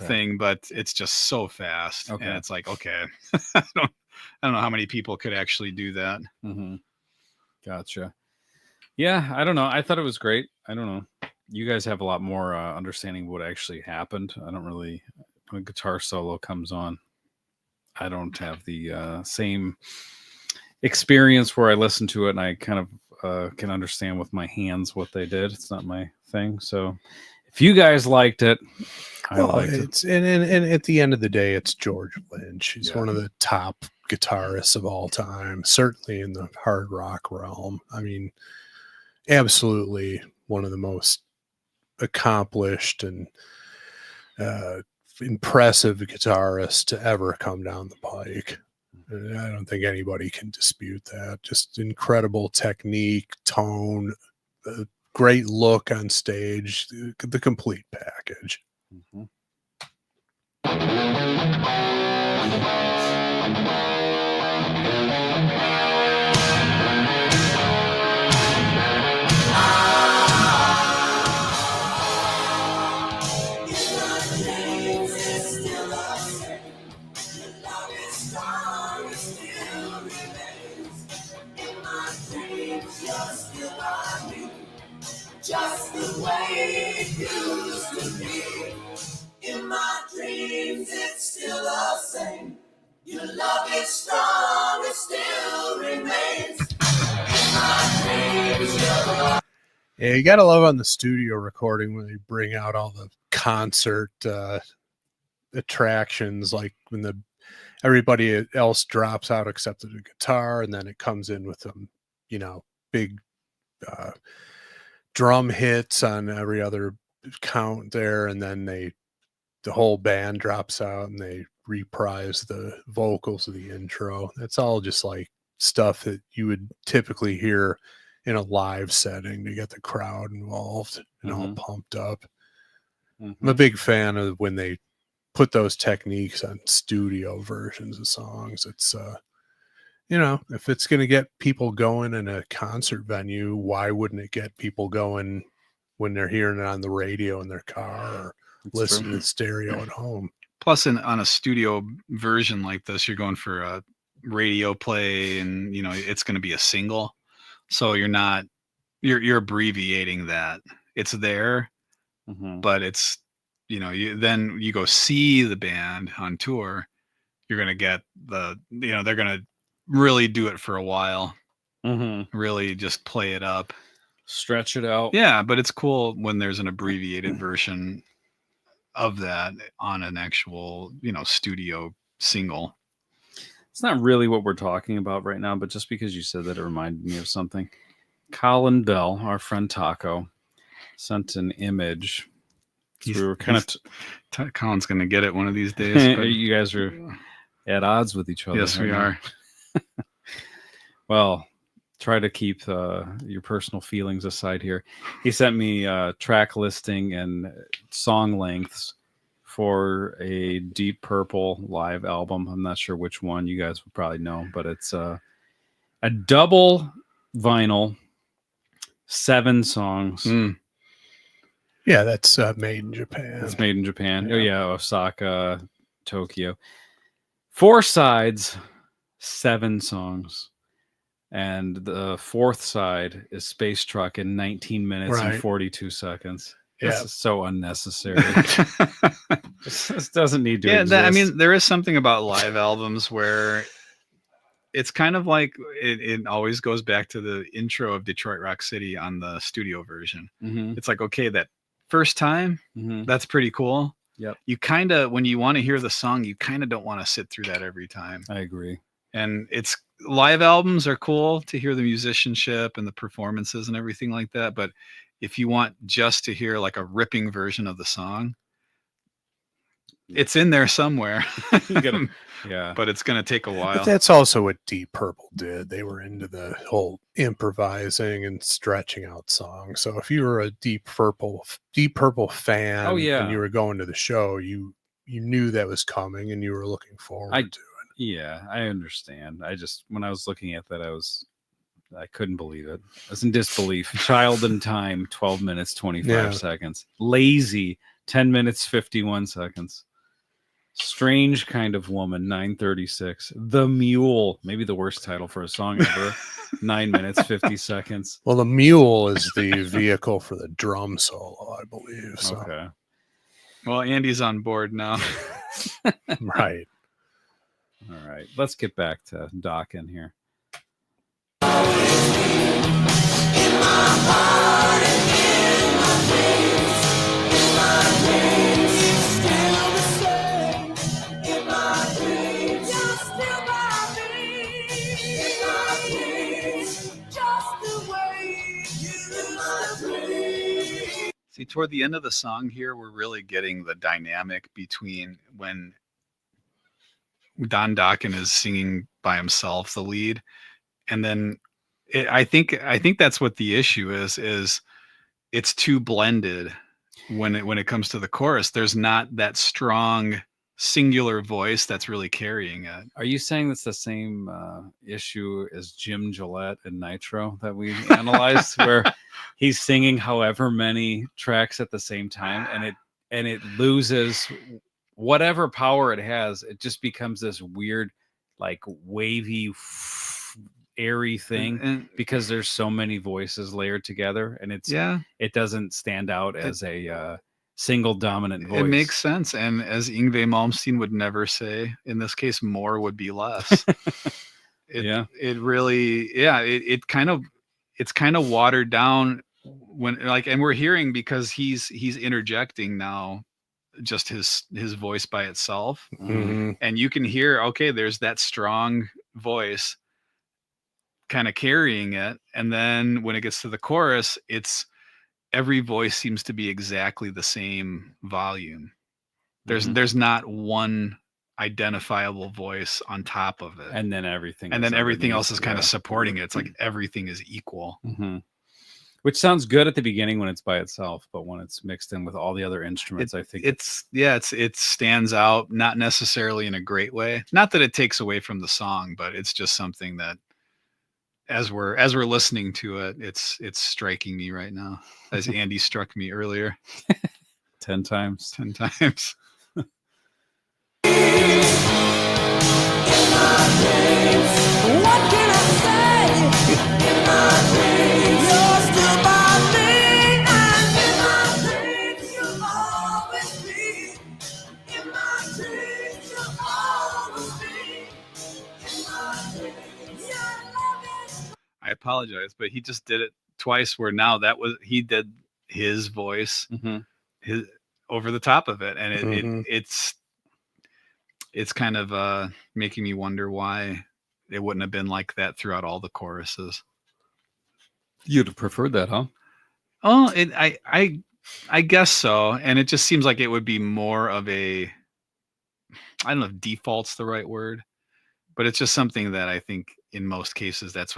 Speaker 5: thing, but it's just so fast, and it's like, okay, I don't know how many people could actually do that.
Speaker 1: Gotcha. Yeah, I don't know. I thought it was great. I don't know. You guys have a lot more understanding of what actually happened. I don't really, when a guitar solo comes on, I don't have the same experience where I listen to it and I kind of can understand with my hands what they did. It's not my thing. So if you guys liked it, I liked it.
Speaker 6: And at the end of the day, it's George Lynch. He's one of the top guitarists of all time, certainly in the hard rock realm. I mean, absolutely one of the most accomplished and impressive guitarists to ever come down the pike. And I don't think anybody can dispute that. Just incredible technique, tone, great look on stage, the complete package.
Speaker 3: Just the way it used to be. In my dreams, it's still the same. Your love is strong, it still remains. In my dreams,
Speaker 6: yeah, you gotta love on the studio recording when they bring out all the concert attractions, like when everybody else drops out except the guitar, and then it comes in with them, big drum hits on every other count there, and then the whole band drops out and they reprise the vocals of the intro. That's all just like stuff that you would typically hear in a live setting to get the crowd involved and all pumped up. I'm a big fan of when they put those techniques on studio versions of songs. It's if it's going to get people going in a concert venue, why wouldn't it get people going when they're hearing it on the radio in their car or listening to stereo at home?
Speaker 5: Plus, on a studio version like this, you're going for a radio play, and it's going to be a single, so you're abbreviating that. It's there,
Speaker 1: Mhm.
Speaker 5: but it's then you go see the band on tour. You're going to get they're going to really do it for a while, really just play it up,
Speaker 1: Stretch it out.
Speaker 5: yeah. But it's cool when there's an abbreviated version of that on an actual studio single.
Speaker 1: It's not really what we're talking about right now, but just because you said that, it reminded me of something. Colin Bell, our friend Taco, sent an image. We were kind of
Speaker 5: Colin's going to get it one of these days. But
Speaker 1: you guys are at odds with each other.
Speaker 5: yes, we
Speaker 1: now.
Speaker 5: are.
Speaker 1: Well, try to keep your personal feelings aside here. He sent me track listing and song lengths for a Deep Purple live album. I'm not sure which one. You guys would probably know, but it's a double vinyl, 7 songs.
Speaker 6: Yeah, that's made in Japan.
Speaker 1: It's made in Japan.
Speaker 6: Yeah.
Speaker 1: Oh yeah, Osaka, Tokyo. 4 sides, 7 songs. And the 4th side is Space Truck in 19 minutes and 42 seconds.
Speaker 6: Yeah.
Speaker 1: This is so unnecessary. This doesn't need to exist.
Speaker 5: I mean, there is something about live albums where it's kind of like it always goes back to the intro of Detroit Rock City on the studio version.
Speaker 1: Mhm.
Speaker 5: It's like, okay, that first time,
Speaker 1: Mhm.
Speaker 5: that's pretty cool.
Speaker 1: Yep.
Speaker 5: You kind of, when you want to hear the song, you kind of don't want to sit through that every time.
Speaker 1: I agree.
Speaker 5: And live albums are cool to hear the musicianship and the performances and everything like that. But if you want just to hear like a ripping version of the song, it's in there somewhere.
Speaker 1: Yeah.
Speaker 5: But it's going to take a while.
Speaker 6: But that's also what Deep Purple did. They were into the whole improvising and stretching out songs. So if you were a Deep Purple fan,
Speaker 1: Oh, yeah.
Speaker 6: and you were going to the show, you knew that was coming and you were looking forward to it.
Speaker 1: Yeah, I understand. When I was looking at that, I couldn't believe it. I was in disbelief. Child in Time, 12 minutes, 25 seconds. Lazy, 10 minutes, 51 seconds. Strange Kind of Woman, 9:36. The Mule, maybe the worst title for a song ever. 9 minutes, 50 seconds.
Speaker 6: Well, the mule is the vehicle for the drum solo, I believe. So.
Speaker 1: Okay.
Speaker 5: Well, Andy's on board now.
Speaker 6: Right.
Speaker 1: All right. Let's get back to Dokken here.
Speaker 5: See, toward the end of the song here, we're really getting the dynamic between when Don Dokken is singing by himself, the lead, and then I think that's what the issue is it's too blended when it comes to the chorus. There's not that strong singular voice that's really carrying it.
Speaker 1: Are you saying that's the same issue as Jim Gillette and Nitro that we analyzed, where he's singing however many tracks at the same time, and it loses whatever power it has? It just becomes this weird, like wavy, airy thing,
Speaker 5: And
Speaker 1: because there's so many voices layered together, and it doesn't stand out as a single dominant voice.
Speaker 5: It makes sense. And as Yngwie Malmsteen would never say, in this case, more would be less. It really, it's kind of watered down when and we're hearing, because he's interjecting now just his voice by itself.
Speaker 6: Mm-hmm.
Speaker 5: And you can hear, okay, there's that strong voice kind of carrying it. And then when it gets to the chorus, every voice seems to be exactly the same volume. There's not one identifiable voice on top of it.
Speaker 1: And then everything
Speaker 5: else is kind of supporting it. It's like everything is equal.
Speaker 1: Mm-hmm. Which sounds good at the beginning when it's by itself, but when it's mixed in with all the other instruments, I think
Speaker 5: it stands out, not necessarily in a great way. Not that it takes away from the song, but it's just something that as we're listening to it, it's striking me right now, as Andy struck me earlier.
Speaker 1: 10 times.
Speaker 5: 10 times.
Speaker 3: What can I say? In my dreams, you're still by me, and in my dreams, you'll always be. In my dreams, you'll always be. In my dreams, your love is.
Speaker 5: I apologize, but he just did it twice. Where now he did his voice, his over the top of it, and it's kind of making me wonder why it wouldn't have been like that throughout all the choruses.
Speaker 1: You'd have preferred that, huh?
Speaker 5: Oh, I guess so. And it just seems like it would be more of a, I don't know if default's the right word, but it's just something that I think in most cases that's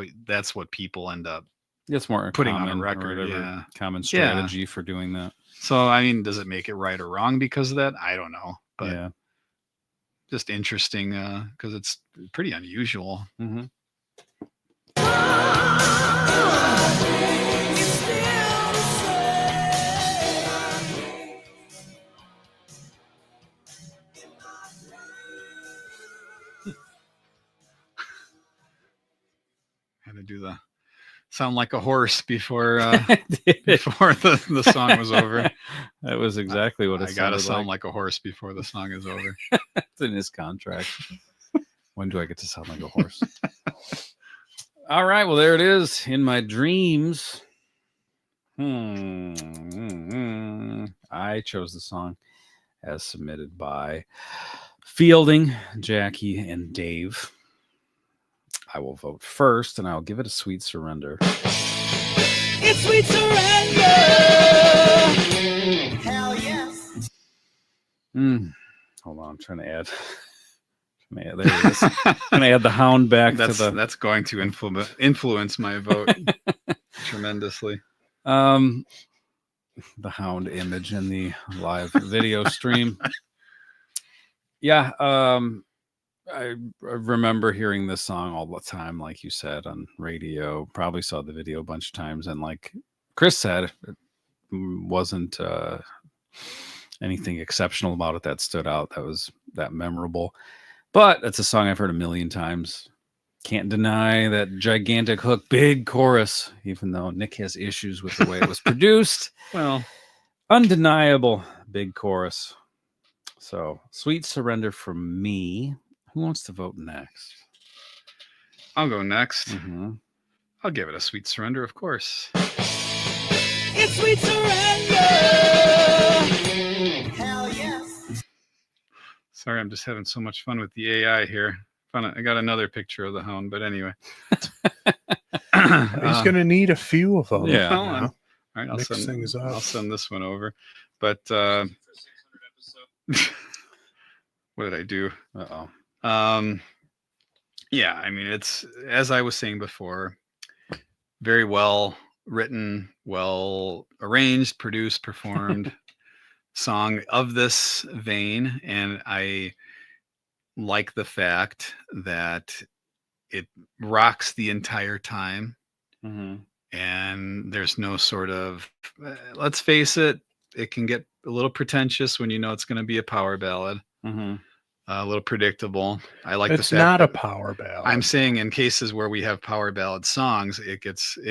Speaker 5: what people end up
Speaker 1: It's more
Speaker 5: putting on a
Speaker 1: common, or
Speaker 5: record.
Speaker 1: whatever,
Speaker 5: Yeah.
Speaker 1: common strategy for doing that.
Speaker 5: So I mean, does it make it right or wrong because of that? I don't know, but
Speaker 1: Yeah.
Speaker 5: just interesting because it's pretty unusual.
Speaker 1: Mm-hmm.
Speaker 5: Had to do the sound like a horse before before the song was over.
Speaker 1: That was exactly what it
Speaker 5: I gotta
Speaker 1: sounded
Speaker 5: sound like a horse before the song is over.
Speaker 1: It's in his contract. When do I get to sound like a horse? All right, well, there it is. In my dreams. I chose the song as submitted by Fielding, Jackie, and Dave. I will vote first, and I'll give it a Sweet Surrender.
Speaker 3: It's Sweet Surrender. Hell yes.
Speaker 1: Hold on, I'm trying to add. There it is. I'm going to add the hound back to the.
Speaker 5: That's going to influence my vote tremendously.
Speaker 1: The hound image in the live video stream. Yeah, I remember hearing this song all the time, like you said, on radio. Probably saw the video a bunch of times, and like Chris said, it wasn't anything exceptional about it that stood out. That was that memorable. But it's a song I've heard a million times. Can't deny that gigantic hook, big chorus, even though Nick has issues with the way it was produced.
Speaker 5: Well,
Speaker 1: undeniable big chorus. So, Sweet Surrender from me. Who wants to vote next?
Speaker 5: I'll go next.
Speaker 1: Mm-hmm.
Speaker 5: I'll give it a Sweet Surrender, of course.
Speaker 3: It's Sweet Surrender. Hell yes.
Speaker 5: Sorry, I'm just having so much fun with the AI here. I got another picture of the hound, but anyway.
Speaker 6: He's going to need a few of them.
Speaker 1: Yeah.
Speaker 5: All right, I'll send this one over. But what did I do? Yeah, I mean, it's, as I was saying before, very well written, well arranged, produced, performed song of this vein. And I like the fact that it rocks the entire time.
Speaker 1: Mm-hmm.
Speaker 5: And there's no sort of, let's face it, it can get a little pretentious when you know it's going to be a power ballad.
Speaker 1: Mm-hmm.
Speaker 5: A little predictable. I like
Speaker 6: it's
Speaker 5: the fact
Speaker 6: not a
Speaker 5: that
Speaker 6: power ballad.
Speaker 5: I'm saying in cases where we have power ballad songs, it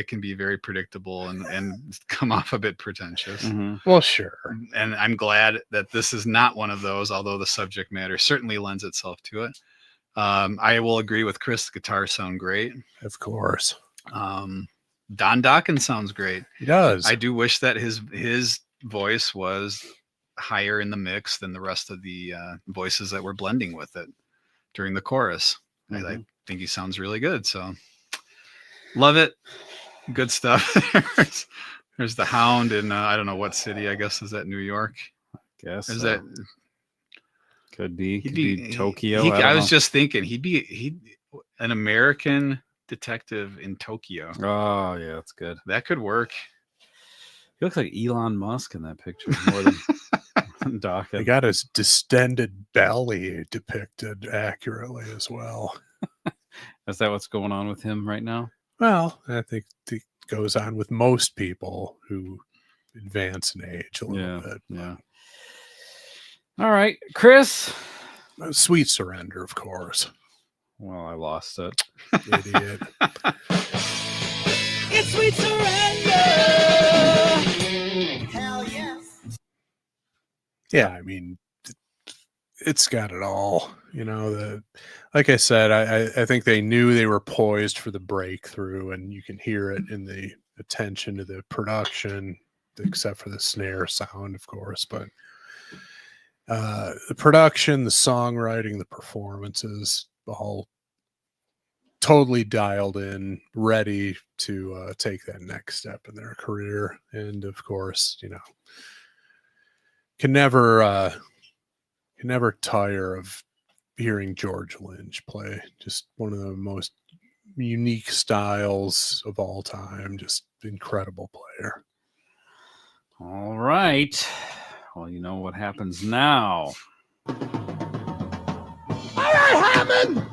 Speaker 5: can be very predictable and come off a bit pretentious.
Speaker 1: Mm-hmm.
Speaker 6: Well, sure.
Speaker 5: And I'm glad that this is not one of those, although the subject matter certainly lends itself to it. I will agree with Chris. The guitars sound great.
Speaker 6: Of course.
Speaker 5: Don Dokken sounds great.
Speaker 6: He does.
Speaker 5: I do wish that his voice was higher in the mix than the rest of the voices that were blending with it during the chorus.
Speaker 1: Mm-hmm.
Speaker 5: I think he sounds really good. So love it. Good stuff. There's the hound in I don't know what city. I guess is that New York.
Speaker 1: Guess
Speaker 5: is that
Speaker 1: could be Tokyo.
Speaker 5: I was just thinking he'd be an American detective in Tokyo.
Speaker 1: Oh yeah, that's good.
Speaker 5: That could work.
Speaker 1: He looks like Elon Musk in that picture more than Dokken.
Speaker 6: They got his distended belly depicted accurately as well.
Speaker 1: Is that what's going on with him right now?
Speaker 6: Well, I think it goes on with most people who advance in age a little bit.
Speaker 1: Yeah. All right, Chris.
Speaker 6: Sweet Surrender, of course.
Speaker 1: Well, I lost it.
Speaker 6: Idiot.
Speaker 3: It's sweet surrender. Hell yes.
Speaker 6: Yeah, I mean, it's got it all. You know, like I said, I think they knew they were poised for the breakthrough, and you can hear it in the attention to the production, except for the snare sound, of course. But the production, the songwriting, the performances, all totally dialed in, ready to take that next step in their career. And of course, you know, can never tire of hearing George Lynch play. Just one of the most unique styles of all time. Just incredible player.
Speaker 1: All right. Well, you know what happens now.
Speaker 3: All right, Hammond.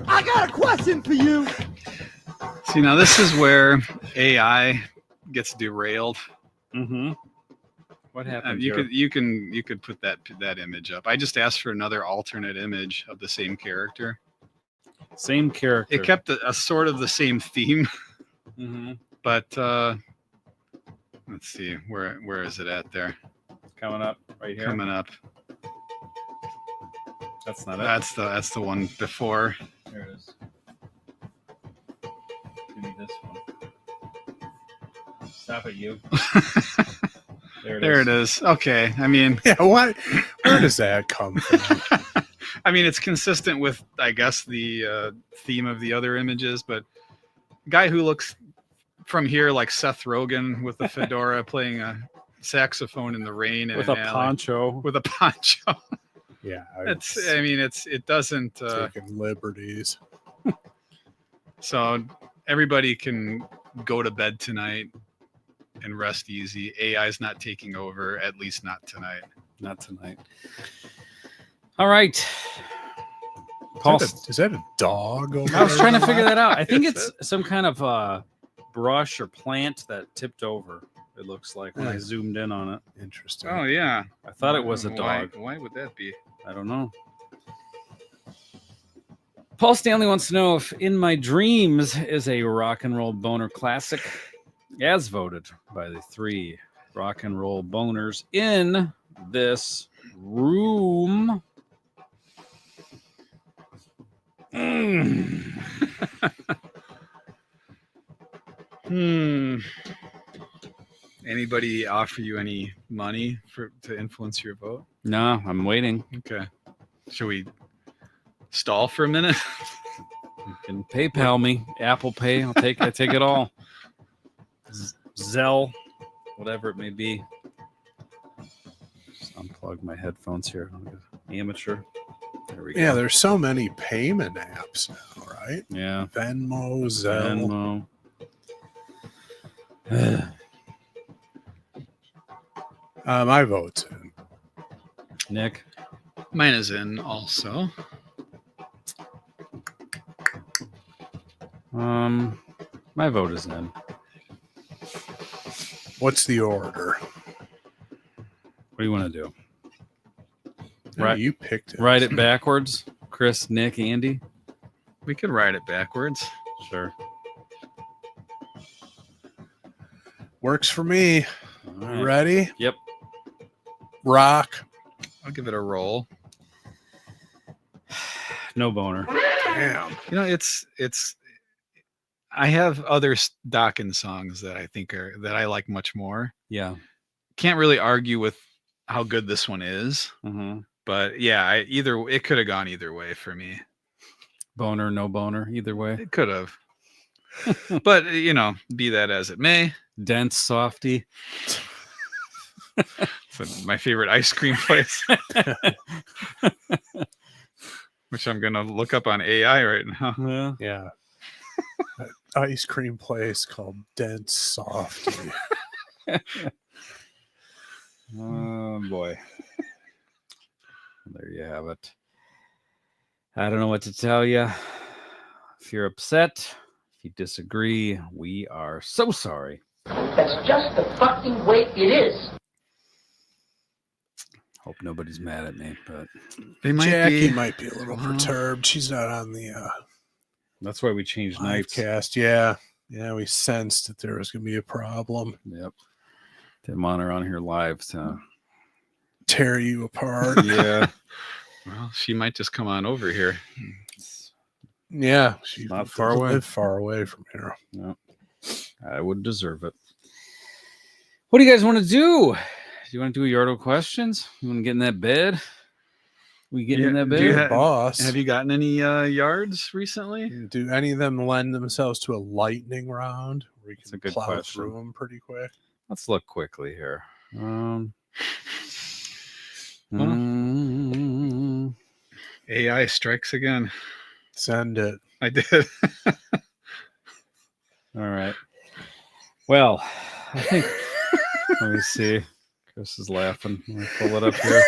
Speaker 3: I got a question for you.
Speaker 5: See, now this is where AI gets derailed.
Speaker 1: Mm-hmm. What happened?
Speaker 5: You could put that image up. I just asked for another alternate image of the same character.
Speaker 1: Same character.
Speaker 5: It kept a sort of the same theme,
Speaker 1: Mm-hmm.
Speaker 5: but let's see, where is it at there?
Speaker 1: Coming up right here.
Speaker 5: Coming up.
Speaker 1: That's not it.
Speaker 5: That's the one before.
Speaker 1: There it is. Give me this one. Stop it, you.
Speaker 5: There it is. Okay. I mean,
Speaker 6: Yeah, where does that come from?
Speaker 5: I mean, it's consistent with, I guess, the theme of the other images, but guy who looks from here like Seth Rogen with a fedora playing a saxophone in the rain and
Speaker 1: with a poncho.
Speaker 5: with a poncho.
Speaker 6: Yeah,
Speaker 5: It doesn't.
Speaker 6: taking liberties.
Speaker 5: So everybody can go to bed tonight and rest easy. AI's not taking over, at least not tonight.
Speaker 1: Not tonight. All right.
Speaker 6: Is that a dog over
Speaker 1: I was
Speaker 6: there?
Speaker 1: trying to figure that out. I think it's some kind of brush or plant that tipped over. It looks like when I zoomed in on it.
Speaker 6: Interesting.
Speaker 5: Oh yeah,
Speaker 1: I thought it was a dog.
Speaker 5: Why would that be?
Speaker 1: I don't know. Paul Stanley wants to know if In My Dreams is a rock and roll boner classic, as voted by the 3 rock and roll boners in this room.
Speaker 5: Anybody offer you any money to influence your vote?
Speaker 1: No, I'm waiting.
Speaker 5: Okay. Should we stall for a minute?
Speaker 1: You can PayPal me, Apple Pay. I take it all. Zelle, whatever it may be. Just unplug my headphones here. Amateur. There we go.
Speaker 6: Yeah, there's so many payment apps now, right?
Speaker 1: Yeah.
Speaker 6: Venmo, Zelle.
Speaker 1: Venmo.
Speaker 6: My vote's in.
Speaker 1: Nick.
Speaker 5: Mine is in also.
Speaker 1: My vote is in.
Speaker 6: What's the order?
Speaker 1: What do you want to do?
Speaker 6: No,
Speaker 1: Right.
Speaker 6: you picked it.
Speaker 1: Write it backwards. Chris, Nick, Andy.
Speaker 5: We could write it backwards.
Speaker 1: Sure.
Speaker 6: Works for me.
Speaker 1: All
Speaker 6: You
Speaker 1: right.
Speaker 6: ready?
Speaker 1: Yep.
Speaker 6: Rock.
Speaker 5: I'll give it a roll.
Speaker 1: No boner.
Speaker 6: Damn.
Speaker 5: You know, it's. I have other Dokken songs that I think that I like much more.
Speaker 1: Yeah.
Speaker 5: Can't really argue with how good this one is,
Speaker 1: Mm-hmm.
Speaker 5: but yeah, it could have gone either way for me.
Speaker 1: Boner, no boner, either way.
Speaker 5: It could have, but you know, be that as it may.
Speaker 1: Dense, softy.
Speaker 5: It's my favorite ice cream place, which I'm gonna look up on AI right now.
Speaker 1: Yeah.
Speaker 6: Yeah. That ice cream place called Dense Softy.
Speaker 1: Oh boy. There you have it. I don't know what to tell you. If you're upset, if you disagree, we are so sorry.
Speaker 7: That's just the fucking way it is.
Speaker 1: Hope nobody's mad at me, but
Speaker 5: They might
Speaker 6: Jackie
Speaker 5: be.
Speaker 6: might be a little
Speaker 5: Well,
Speaker 6: perturbed. She's not on the
Speaker 1: that's why we changed
Speaker 6: live
Speaker 1: nights.
Speaker 6: cast. Yeah. Yeah, we sensed that there was going to be a problem.
Speaker 1: Yep. Didn't want her on here live, so
Speaker 6: Tear you apart.
Speaker 1: yeah.
Speaker 5: Well, she might just come on over here.
Speaker 6: Yeah. She
Speaker 1: Not far
Speaker 6: doesn't
Speaker 1: away.
Speaker 6: live far away from here.
Speaker 1: No, I would deserve it. What do you guys want to do? Do you want to do Yardo questions? You want to get in that bed? We get in that
Speaker 5: do you
Speaker 1: bed?
Speaker 5: ha-
Speaker 6: Boss.
Speaker 5: Have you gotten any yards recently?
Speaker 6: Do any of them lend themselves to a lightning round where we
Speaker 1: That's
Speaker 6: can
Speaker 1: a good
Speaker 6: plow
Speaker 1: question.
Speaker 6: through them pretty quick?
Speaker 1: Let's look quickly here.
Speaker 5: AI strikes again.
Speaker 6: Send it.
Speaker 5: I did.
Speaker 1: All right. Well, I think. Let me see. Chris is laughing. Let me pull it up here.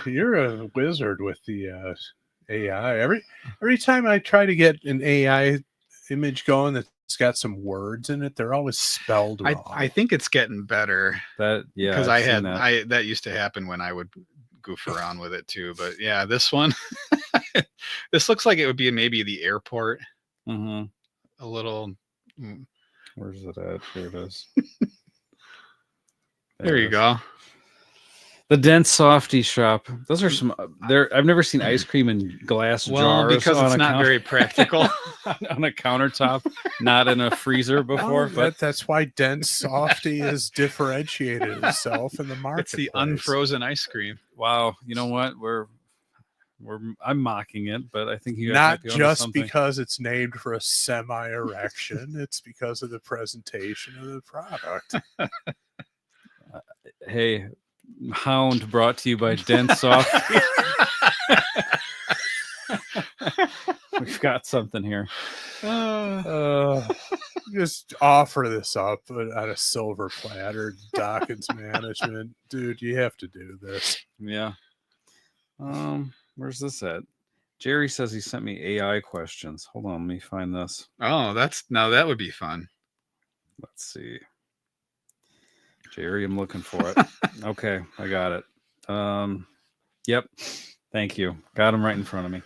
Speaker 6: You're a wizard with the AI. Every time I try to get an AI image going that's got some words in it, they're always spelled wrong.
Speaker 5: I think it's getting better
Speaker 1: I've
Speaker 5: because I
Speaker 1: seen
Speaker 5: had
Speaker 1: that.
Speaker 5: that used to happen when I would goof around with it too. But yeah, this one, this looks like it would be maybe the airport.
Speaker 1: Mm-hmm.
Speaker 5: A little.
Speaker 1: Where's it at? Here it is.
Speaker 5: There you
Speaker 1: it is.
Speaker 5: go.
Speaker 1: The Dense Softy Shop. Those are some. There, I've never seen ice cream in glass
Speaker 5: Well,
Speaker 1: jars.
Speaker 5: because
Speaker 1: on
Speaker 5: it's
Speaker 1: a
Speaker 5: not very practical.
Speaker 1: on a countertop, not in a freezer before.
Speaker 6: Oh,
Speaker 1: but
Speaker 6: that's why Dense Softy has differentiated itself in the market.
Speaker 5: It's the unfrozen ice cream.
Speaker 1: wow, you know what? I'm mocking it, but I think you guys
Speaker 6: Not
Speaker 1: might be onto
Speaker 6: just
Speaker 1: something.
Speaker 6: because it's named for a semi-erection, it's because of the presentation of the product.
Speaker 1: Hey, Hound brought to you by Dense Softy. We've got something here.
Speaker 6: Just offer this up on a silver platter, Dokken's management. Dude, you have to do this.
Speaker 1: Yeah. Where's this at? Jerry says he sent me AI questions. Hold on, let me find this.
Speaker 5: Oh, that would be fun.
Speaker 1: Let's see. Jerry, I'm looking for it. Okay, I got it. Yep. Thank you. Got him right in front of me.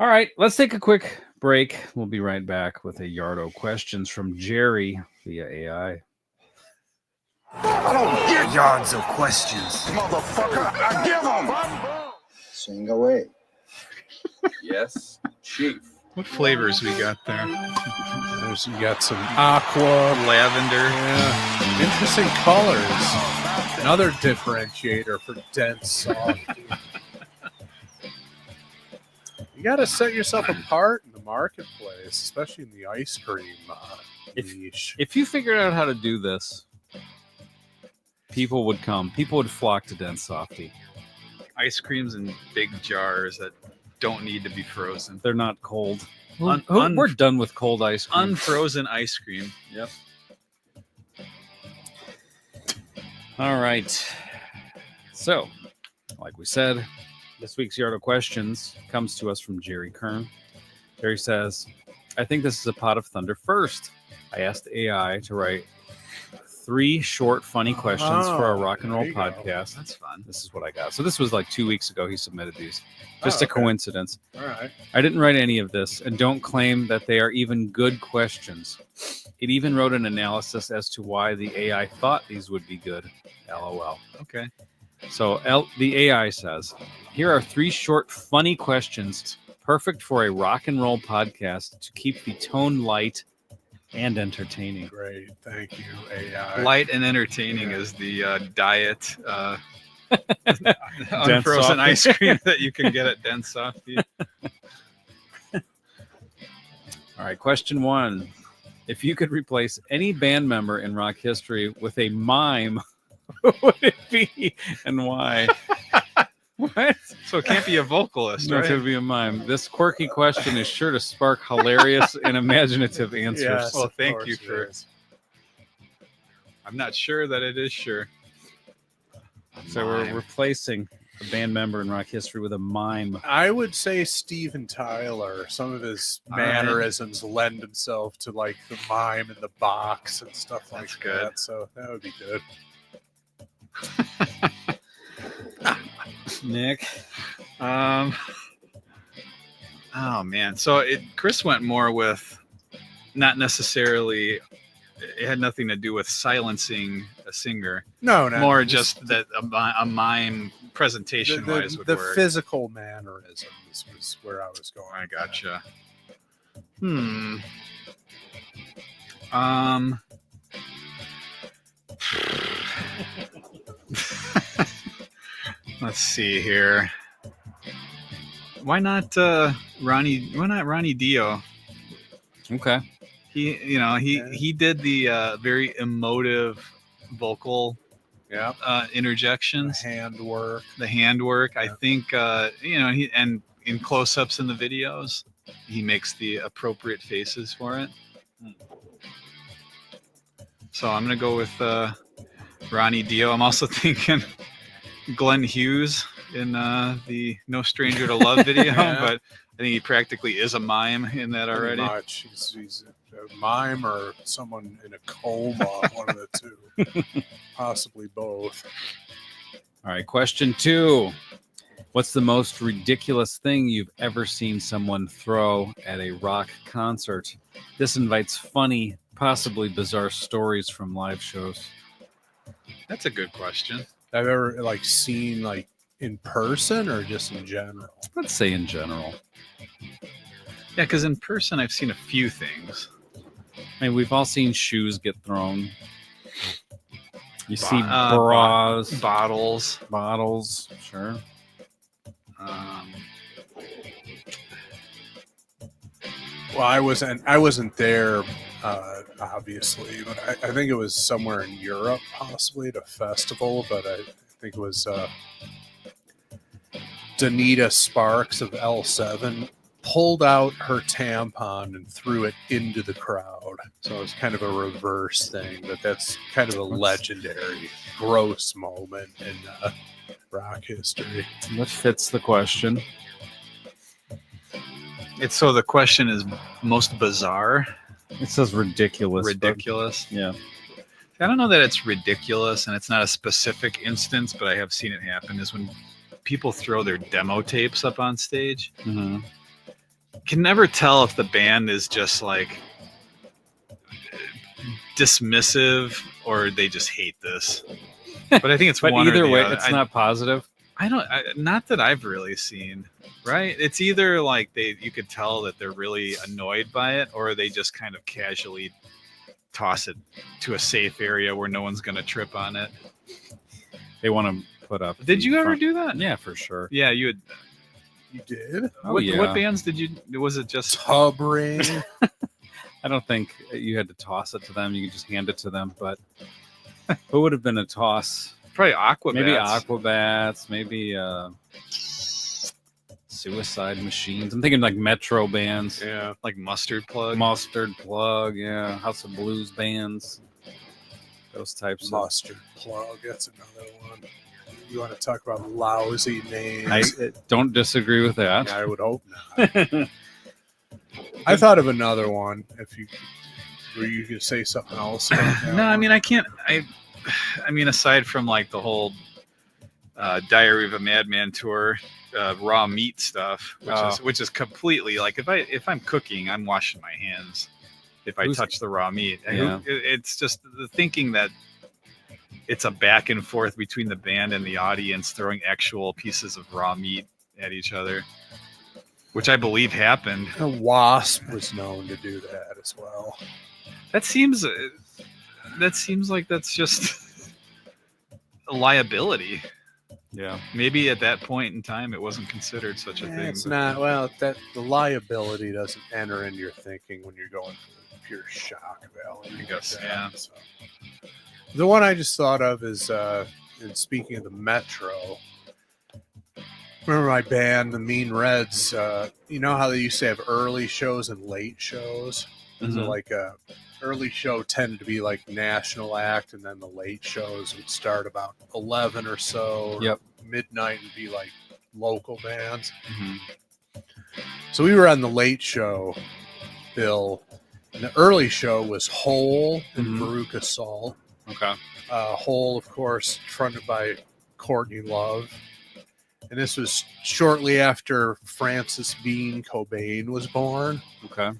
Speaker 1: All right, let's take a quick break. We'll be right back with a Yardo questions from Jerry via AI.
Speaker 7: I don't get yards of questions. Motherfucker, I give them.
Speaker 8: Sing away.
Speaker 7: Yes, chief.
Speaker 5: What flavors we got there?
Speaker 6: You got some aqua,
Speaker 5: Lavender.
Speaker 6: yeah, interesting colors. Another differentiator for Dense Softy. You got to set yourself apart in the marketplace, especially in the ice cream niche.
Speaker 1: If you figured out how to do this, people would come. People would flock to Dense Softy.
Speaker 5: Ice creams in big jars that don't need to be frozen.
Speaker 1: They're not cold.
Speaker 5: Un-
Speaker 1: We're done with cold ice cream.
Speaker 5: Unfrozen ice cream.
Speaker 1: Yep. All right. So, like we said, this week's Yardo Questions comes to us from Jerry Kern. Jerry says, I think this is a pot of thunder first. I asked AI to write 3 short, funny questions for our rock and roll
Speaker 6: there you go.
Speaker 1: podcast.
Speaker 5: That's fun.
Speaker 1: This is what I got. So this was like 2 weeks ago he submitted these. Just a
Speaker 6: okay.
Speaker 1: coincidence.
Speaker 6: All right.
Speaker 1: I didn't write any of this and don't claim that they are even good questions. It even wrote an analysis as to why the AI thought these would be good. LOL.
Speaker 5: Okay.
Speaker 1: So the AI says, here are 3 short, funny questions, perfect for a rock and roll podcast to keep the tone light and entertaining.
Speaker 6: Great. Thank you, AI.
Speaker 5: Light and entertaining is the diet
Speaker 1: Dense
Speaker 5: unfrozen
Speaker 1: Softy.
Speaker 5: ice cream that you can get at Dense Softy.
Speaker 1: All right, question 1. If you could replace any band member in rock history with a mime, who would it be and why? What?
Speaker 5: So it can't be a vocalist,
Speaker 1: No, it
Speaker 5: right?
Speaker 1: could be a mime. This quirky question is sure to spark hilarious and imaginative answers.
Speaker 6: Yes,
Speaker 5: Well,
Speaker 6: of
Speaker 5: thank
Speaker 6: course
Speaker 5: you
Speaker 6: it
Speaker 5: for-
Speaker 6: is.
Speaker 5: I'm not sure that it is sure.
Speaker 1: So we're replacing a band member in rock history with a mime.
Speaker 6: I would say Steven Tyler. Some of his
Speaker 5: All right.
Speaker 6: mannerisms lend himself to like the mime in the box and stuff like
Speaker 5: That's good.
Speaker 6: that. So that would be good.
Speaker 1: Nick.
Speaker 5: Oh man. So Chris went more with not necessarily. It had nothing to do with silencing a singer.
Speaker 6: No,
Speaker 5: More just that a mime presentation wise would
Speaker 6: the
Speaker 5: work.
Speaker 6: physical mannerisms was where I was going.
Speaker 5: I
Speaker 6: with
Speaker 5: gotcha. Let's see here. Why not Ronnie Dio?
Speaker 1: Okay.
Speaker 5: He did the very emotive vocal
Speaker 6: that. Yeah.
Speaker 5: interjections,
Speaker 6: Handwork.
Speaker 5: the handwork. I
Speaker 6: Yeah.
Speaker 5: think he and in close-ups in the videos, he makes the appropriate faces for it. So I'm gonna go with Ronnie Dio. I'm also thinking Glenn Hughes in the No Stranger to Love video,
Speaker 6: Yeah.
Speaker 5: but I think he practically is a mime in that
Speaker 6: Pretty
Speaker 5: already.
Speaker 6: much. He's a mime or someone in a coma, one of the two. Possibly both.
Speaker 1: All right. Question 2. What's the most ridiculous thing you've ever seen someone throw at a rock concert? This invites funny, possibly bizarre stories from live shows.
Speaker 5: That's a good question.
Speaker 6: I've ever like seen like in person or just in general.
Speaker 1: Let's say in general.
Speaker 5: Yeah, because in person I've seen a few things.
Speaker 1: I mean, we've all seen shoes get thrown. You see
Speaker 5: Bo-
Speaker 1: bras,
Speaker 5: Bottles.
Speaker 1: bottles, sure.
Speaker 6: Well, I wasn't there, obviously, but I think it was somewhere in Europe, possibly at a festival. But I think it was Danita Sparks of L7 pulled out her tampon and threw it into the crowd. So it was kind of a reverse thing, but that's kind of a legendary, gross moment in rock history.
Speaker 1: That fits the question.
Speaker 5: It's so the question is most bizarre,
Speaker 1: It says ridiculous. but-
Speaker 5: ridiculous.
Speaker 1: Yeah.
Speaker 5: I don't know that it's ridiculous, and it's not a specific instance, but I have seen it happen. Is when people throw their demo tapes up on stage.
Speaker 1: Mm-hmm.
Speaker 5: Can never tell if the band is just like dismissive or they just hate this. But I think it's
Speaker 1: But
Speaker 5: one or
Speaker 1: either
Speaker 5: the
Speaker 1: way,
Speaker 5: other.
Speaker 1: it's not positive.
Speaker 5: Not that I've really seen. Right? It's either like you could tell that they're really annoyed by it, or they just kind of casually toss it to a safe area where no one's going to trip on it.
Speaker 1: They want to put up.
Speaker 5: Did you
Speaker 1: in
Speaker 5: ever
Speaker 1: front-
Speaker 5: do that?
Speaker 1: Yeah, for sure.
Speaker 5: Yeah, you had.
Speaker 6: You did?
Speaker 1: Oh,
Speaker 5: what
Speaker 1: yeah.
Speaker 5: bands did you? Was it just?
Speaker 6: Tub ring.
Speaker 1: I don't think you had to toss it to them. You could just hand it to them. But who would have been a toss?
Speaker 5: Probably Aquabats.
Speaker 1: Maybe Aquabats. Maybe Suicide Machines. I'm thinking like Metro bands.
Speaker 6: Yeah.
Speaker 5: like Mustard Plug.
Speaker 1: Mustard Plug. Yeah. House of Blues bands. Those types of.
Speaker 6: Mustard Plug. That's another one. You want to talk about lousy names?
Speaker 1: I don't disagree with that.
Speaker 6: I would hope not. I thought of another one. If you were you going to say something else? About that
Speaker 5: No, I
Speaker 6: one?
Speaker 5: mean I can't. I mean aside from like the whole Diary of a Madman tour, raw meat stuff, which is completely like if I'm cooking, I'm washing my hands. If I
Speaker 1: Who's-
Speaker 5: touch the raw meat,
Speaker 1: Yeah.
Speaker 5: it's just the thinking that it's a back and forth between the band and the audience throwing actual pieces of raw meat at each other, which I believe happened.
Speaker 6: A Wasp was known to do that as well.
Speaker 5: That seems like that's just a liability.
Speaker 1: Yeah.
Speaker 5: Maybe at that point in time it wasn't considered such a thing.
Speaker 6: It's
Speaker 5: but-
Speaker 6: not. Well, that the liability doesn't enter into your thinking when you're going for the pure shock value.
Speaker 5: I guess,
Speaker 6: like that,
Speaker 5: yeah.
Speaker 6: so. The one I just thought of is, and speaking of the Metro, remember my band, the Mean Reds. You know how they used to have early shows and late shows? So
Speaker 1: Mhm.
Speaker 6: like early show tended to be like national act, and then the late shows would start about 11 or so. Or
Speaker 1: Yep.
Speaker 6: midnight would be like local bands.
Speaker 1: Mhm.
Speaker 6: So we were on the late show, Bill. And the early show was Hole and
Speaker 1: Mhm.
Speaker 6: Veruca Salt.
Speaker 1: Okay.
Speaker 6: Hole, of course, fronted by Courtney Love. And this was shortly after Francis Bean Cobain was born.
Speaker 1: Okay.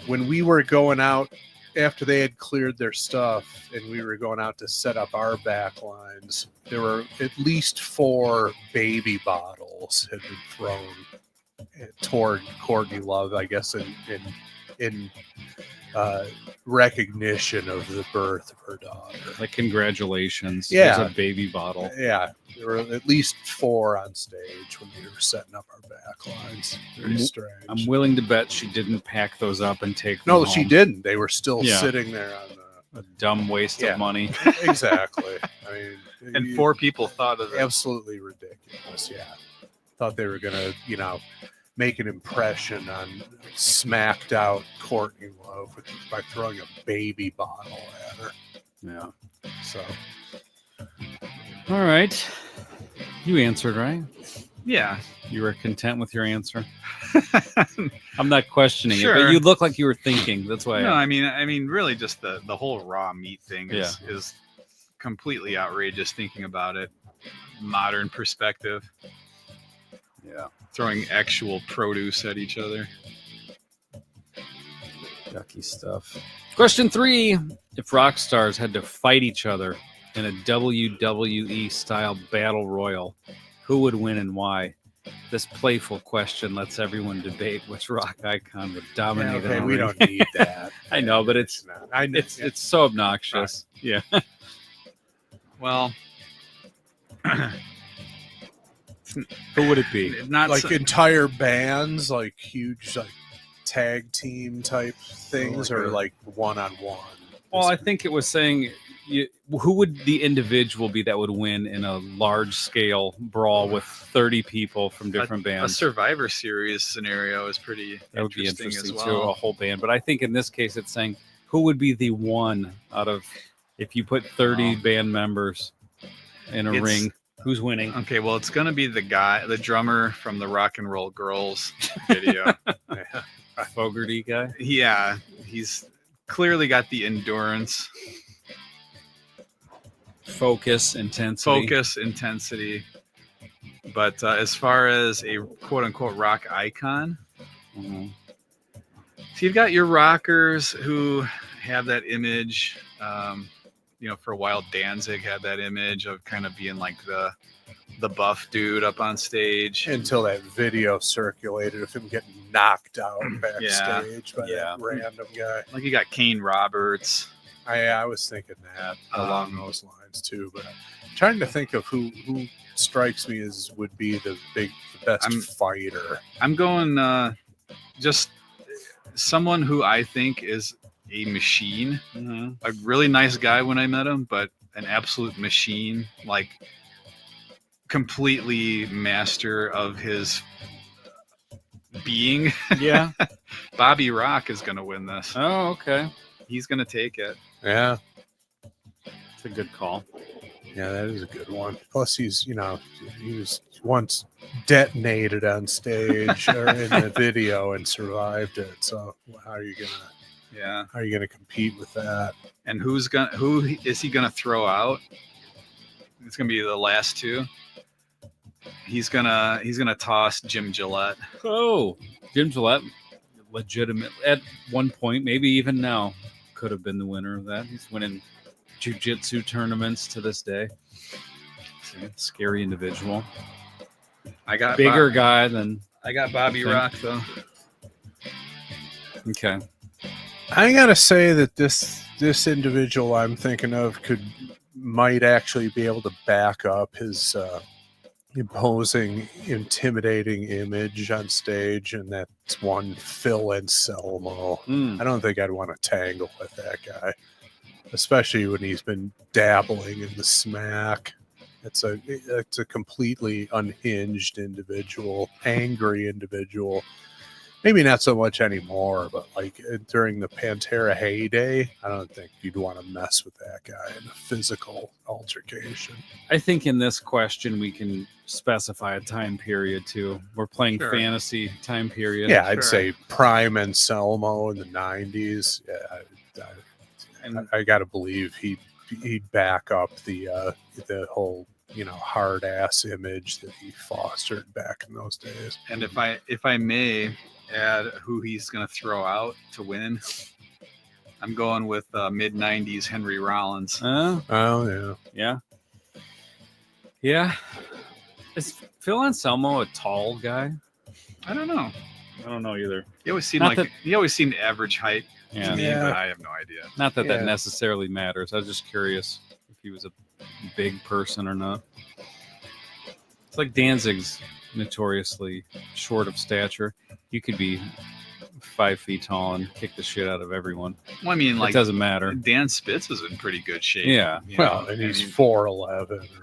Speaker 6: When we were going out, after they had cleared their stuff and we were going out to set up our back lines, there were at least 4 baby bottles had been thrown toward Courtney Love, I guess, in recognition of the birth of her daughter.
Speaker 1: Like, congratulations.
Speaker 6: Yeah.
Speaker 1: There's a baby bottle.
Speaker 6: Yeah, there were at least 4 on stage when we were setting up our back lines. Very strange.
Speaker 1: I'm willing to bet she didn't pack those up and take them
Speaker 6: No,
Speaker 1: home.
Speaker 6: she didn't. They were still
Speaker 1: Yeah.
Speaker 6: sitting there on
Speaker 1: A dumb waste
Speaker 6: Yeah.
Speaker 1: of money.
Speaker 6: exactly. I mean,
Speaker 5: And 4 people thought of it.
Speaker 6: absolutely ridiculous. Yeah, thought they were gonna, make an impression on smacked out Courtney Love by throwing a baby bottle at her.
Speaker 1: Yeah.
Speaker 6: So
Speaker 1: All right. You answered, right?
Speaker 5: Yeah.
Speaker 1: You were content with your answer. I'm not questioning it,
Speaker 5: Sure.
Speaker 1: but you look like you were thinking. That's why.
Speaker 5: No, I mean, really, just the whole raw meat thing is completely outrageous. Thinking about it, modern perspective,
Speaker 1: Yeah.
Speaker 5: throwing actual produce at each other.
Speaker 1: Yucky stuff. Question 3: if rock stars had to fight each other in a WWE style battle royal, who would win and why? This playful question lets everyone debate which rock icon would dominate.
Speaker 6: okay,
Speaker 1: in the
Speaker 6: we
Speaker 1: ring.
Speaker 6: don't need that.
Speaker 1: I know, but it's
Speaker 6: not. I know.
Speaker 1: it's so obnoxious. Yeah.
Speaker 5: Well,
Speaker 1: Who would it be?
Speaker 5: not
Speaker 6: like
Speaker 5: so-
Speaker 6: entire bands, like huge like tag team type things,
Speaker 1: Like
Speaker 6: or
Speaker 1: a-
Speaker 6: like one-on-one.
Speaker 1: Well, I think it was saying who would the individual be that would win in a large scale brawl with 30 people from different
Speaker 5: a
Speaker 1: bands.
Speaker 5: Survivor Series scenario is pretty
Speaker 1: That would be
Speaker 5: interesting
Speaker 1: interesting
Speaker 5: as
Speaker 1: too, a
Speaker 5: well.
Speaker 1: whole band. But I think in this case, it's saying who would be the one out of if you put 30 band members in a
Speaker 5: It's-
Speaker 1: ring, who's winning?
Speaker 5: Okay, well, it's gonna be the drummer from the Rock and Roll Girls video.
Speaker 1: Fogarty guy.
Speaker 5: Yeah, he's clearly got the endurance,
Speaker 1: Focus, intensity.
Speaker 5: intensity. But as far as a quote unquote rock icon,
Speaker 1: Mhm.
Speaker 5: so you've got your rockers who have that image. For a while, Danzig had that image of kind of being like the buff dude up on stage.
Speaker 6: until that video circulated of him getting knocked out backstage by
Speaker 1: Yeah.
Speaker 6: that random guy.
Speaker 5: Like you got Kane Roberts.
Speaker 6: I was thinking that along those lines too, but I'm trying to think of who strikes me as would be the best fighter.
Speaker 5: I'm going just someone who I think is a machine.
Speaker 1: Mhm.
Speaker 5: A really nice guy when I met him, but an absolute machine, like completely master of his being.
Speaker 1: Yeah.
Speaker 5: Bobby Rock is going to win this.
Speaker 1: Oh, okay.
Speaker 5: He's going to take it.
Speaker 6: Yeah,
Speaker 1: It's a good call.
Speaker 6: yeah, that is a good one. Plus, he was once detonated on stage or in the video and survived it. So how are you gonna compete with that?
Speaker 5: And who is he going to throw out? It's going to be the last 2. He's gonna toss Jim Gillette.
Speaker 1: Oh, Jim Gillette, legitimate at one point, maybe even now, could have been the winner of that. He's winning jiu-jitsu tournaments to this day. Scary individual.
Speaker 5: I got
Speaker 1: Bigger guy than.
Speaker 5: I got Bobby
Speaker 1: Okay.
Speaker 5: Rock though.
Speaker 1: Okay.
Speaker 6: I gotta say that this individual I'm thinking of might actually be able to back up his imposing, intimidating image on stage, and that's one Phil Anselmo.
Speaker 1: Mm.
Speaker 6: I don't think I'd want to tangle with that guy, especially when he's been dabbling in the smack. It's a completely unhinged individual, angry individual. Maybe not so much anymore, but like during the Pantera heyday, I don't think you'd want to mess with that guy in a physical altercation.
Speaker 1: I think in this question we can specify a time period too. We're playing
Speaker 5: Sure.
Speaker 1: fantasy time period.
Speaker 6: Yeah, I'd
Speaker 5: Sure.
Speaker 6: say Prime Anselmo in the 90s. Yeah,
Speaker 5: And
Speaker 6: I got to believe he'd back up the whole hard ass image that he fostered back in those days.
Speaker 5: and if I may add who he's going to throw out to win, I'm going with mid 90s Henry Rollins.
Speaker 6: Oh yeah,
Speaker 1: Yeah. Yeah. Is Phil Anselmo a tall guy?
Speaker 5: I don't know.
Speaker 1: I don't know either.
Speaker 5: He always seemed
Speaker 1: Not
Speaker 5: like he always seemed average height
Speaker 1: Yeah.
Speaker 5: to me,
Speaker 6: Yeah.
Speaker 5: but I have no idea.
Speaker 1: Not that
Speaker 6: Yeah.
Speaker 1: that necessarily matters. I was just curious if he was a big person or not. It's like Danzig's notoriously short of stature. You could be 5 feet tall and kick the shit out of everyone.
Speaker 5: Well, I mean,
Speaker 1: It
Speaker 5: like
Speaker 1: doesn't matter.
Speaker 5: Dan Spitz is in pretty good shape.
Speaker 1: Yeah.
Speaker 5: you
Speaker 6: well,
Speaker 5: know?
Speaker 6: and
Speaker 5: I
Speaker 6: he's
Speaker 5: mean,
Speaker 6: 4'11" or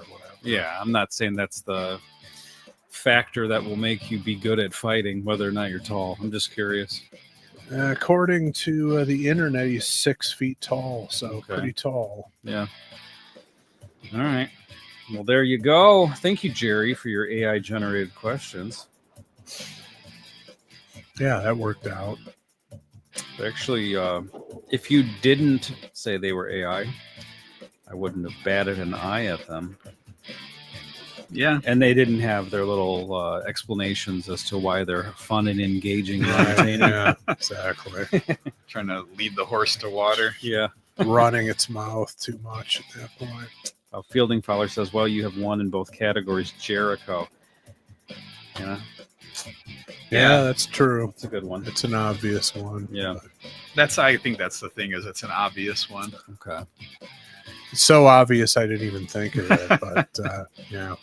Speaker 6: whatever.
Speaker 1: Yeah, I'm not saying that's the factor that will make you be good at fighting, whether or not you're tall. I'm just curious.
Speaker 6: According to the internet, he's 6 feet tall, so
Speaker 1: Okay.
Speaker 6: pretty tall.
Speaker 1: Yeah. All right. Well, there you go. Thank you, Jerry, for your AI generated questions.
Speaker 6: Yeah, that worked out.
Speaker 1: Actually, if you didn't say they were AI, I wouldn't have batted an eye at them.
Speaker 5: yeah.
Speaker 1: And they didn't have their little explanations as to why they're fun and engaging and entertaining.
Speaker 6: Yeah, exactly.
Speaker 5: Trying to lead the horse to water.
Speaker 1: Yeah.
Speaker 6: Running its mouth too much at that point.
Speaker 1: Fielding Fowler says, well, you have won in both categories, Jericho. Yeah,
Speaker 6: Yeah, that's true.
Speaker 1: it's a good one.
Speaker 6: It's an obvious one.
Speaker 1: Yeah.
Speaker 5: I think that's the thing, is it's an obvious one.
Speaker 1: Okay.
Speaker 6: It's so obvious I didn't even think of it, but yeah.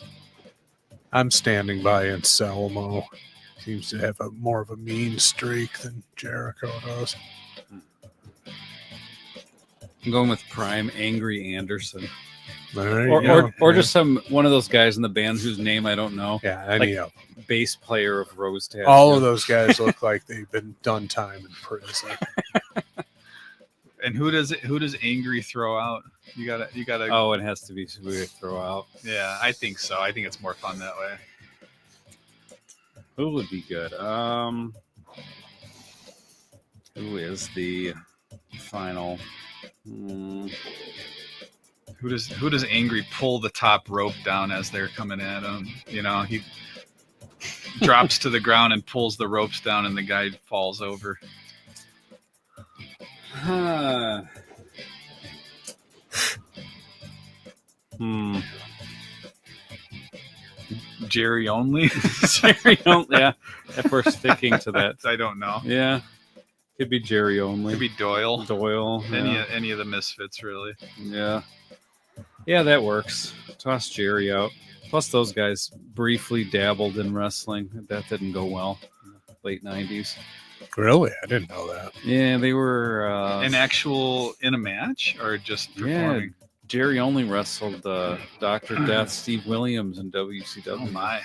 Speaker 6: I'm standing by Anselmo. Seems to have more of a mean streak than Jericho does.
Speaker 1: I'm going with Prime Angry Anderson.
Speaker 6: There
Speaker 1: Or,
Speaker 6: you go.
Speaker 1: or
Speaker 6: Yeah.
Speaker 1: just one of those guys in the band whose name I don't know.
Speaker 6: Yeah, any
Speaker 1: like-
Speaker 6: of them.
Speaker 1: Bass player of Rose Tattoo.
Speaker 6: All of those guys look like they've been done time in prison.
Speaker 5: And who does Angry throw out? You gotta.
Speaker 1: Oh, it has to be who they throw out.
Speaker 5: Yeah, I think so. I think it's more fun that way.
Speaker 1: Who would be good? Who is the final?
Speaker 5: Who does Angry pull the top rope down as they're coming at him? You know, he drops to the ground and pulls the ropes down, and the guy falls over. Jerry only.
Speaker 1: Jerry only. Yeah, if we're sticking to that.
Speaker 5: I don't know.
Speaker 1: Yeah, could be Jerry only.
Speaker 5: Could be Doyle.
Speaker 1: Doyle. Yeah.
Speaker 5: Any of the misfits, really.
Speaker 1: Yeah. Yeah, that works. Toss Jerry out. Plus, those guys briefly dabbled in wrestling. That didn't go well in the late 90s.
Speaker 6: Really? I didn't know that.
Speaker 1: Yeah, they were.
Speaker 5: In a match or just performing?
Speaker 1: Jerry only wrestled Dr. Death, Steve Williams, in WCW.
Speaker 5: Oh my!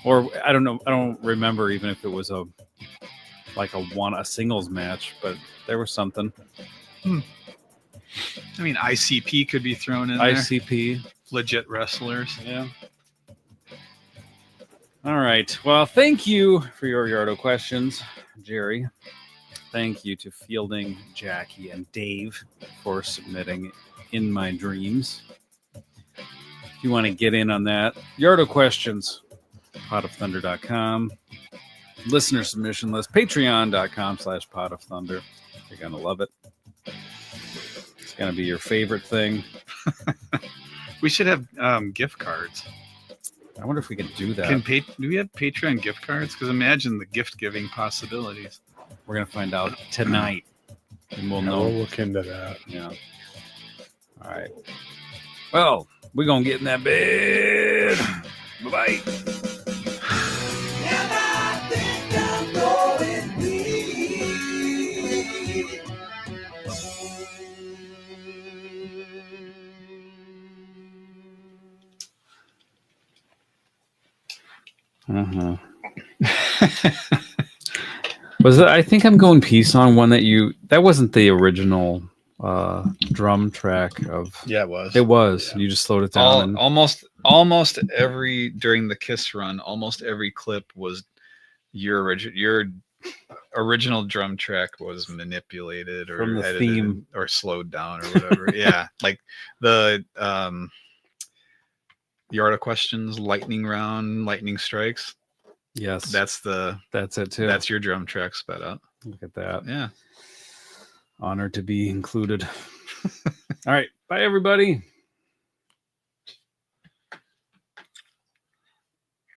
Speaker 1: Or I don't know. I don't remember even if it was a singles match, but there was something.
Speaker 5: I mean, ICP could be thrown in there.
Speaker 1: ICP.
Speaker 5: Legit wrestlers.
Speaker 1: Yeah. All right. Well, thank you for your Yardo questions, Jerry. Thank you to Fielding, Jackie, and Dave for submitting In My Dreams. If you want to get in on that, Yardo questions, potofthunder.com. Listener submission list, patreon.com/potofthunder. You're going to love it. It's going to be your favorite thing.
Speaker 5: We should have gift cards.
Speaker 1: I wonder if we could do that.
Speaker 5: Do we have Patreon gift cards? Because imagine the gift giving possibilities.
Speaker 1: We're going to find out tonight. And we'll
Speaker 6: Yeah,
Speaker 1: know.
Speaker 6: we'll look into that.
Speaker 1: Yeah. All right. Well, we're going to get in that bed. Bye-bye.
Speaker 3: And I think I'm going weak.
Speaker 1: Uh-huh. Was it, I think I'm going peace on one that wasn't the original drum track of.
Speaker 5: Yeah, it was.
Speaker 1: It was.
Speaker 5: Yeah.
Speaker 1: You just slowed it down.
Speaker 5: Almost every during the Kiss run, almost every clip was your original drum track was manipulated or
Speaker 1: From the
Speaker 5: edited
Speaker 1: theme.
Speaker 5: or slowed down or whatever. Yeah, like the Art of Questions, lightning round, lightning strikes.
Speaker 1: Yes,
Speaker 5: That's
Speaker 1: it too.
Speaker 5: That's your drum track sped up.
Speaker 1: Look at that.
Speaker 5: Yeah.
Speaker 1: Honored to be included. All right. Bye, everybody.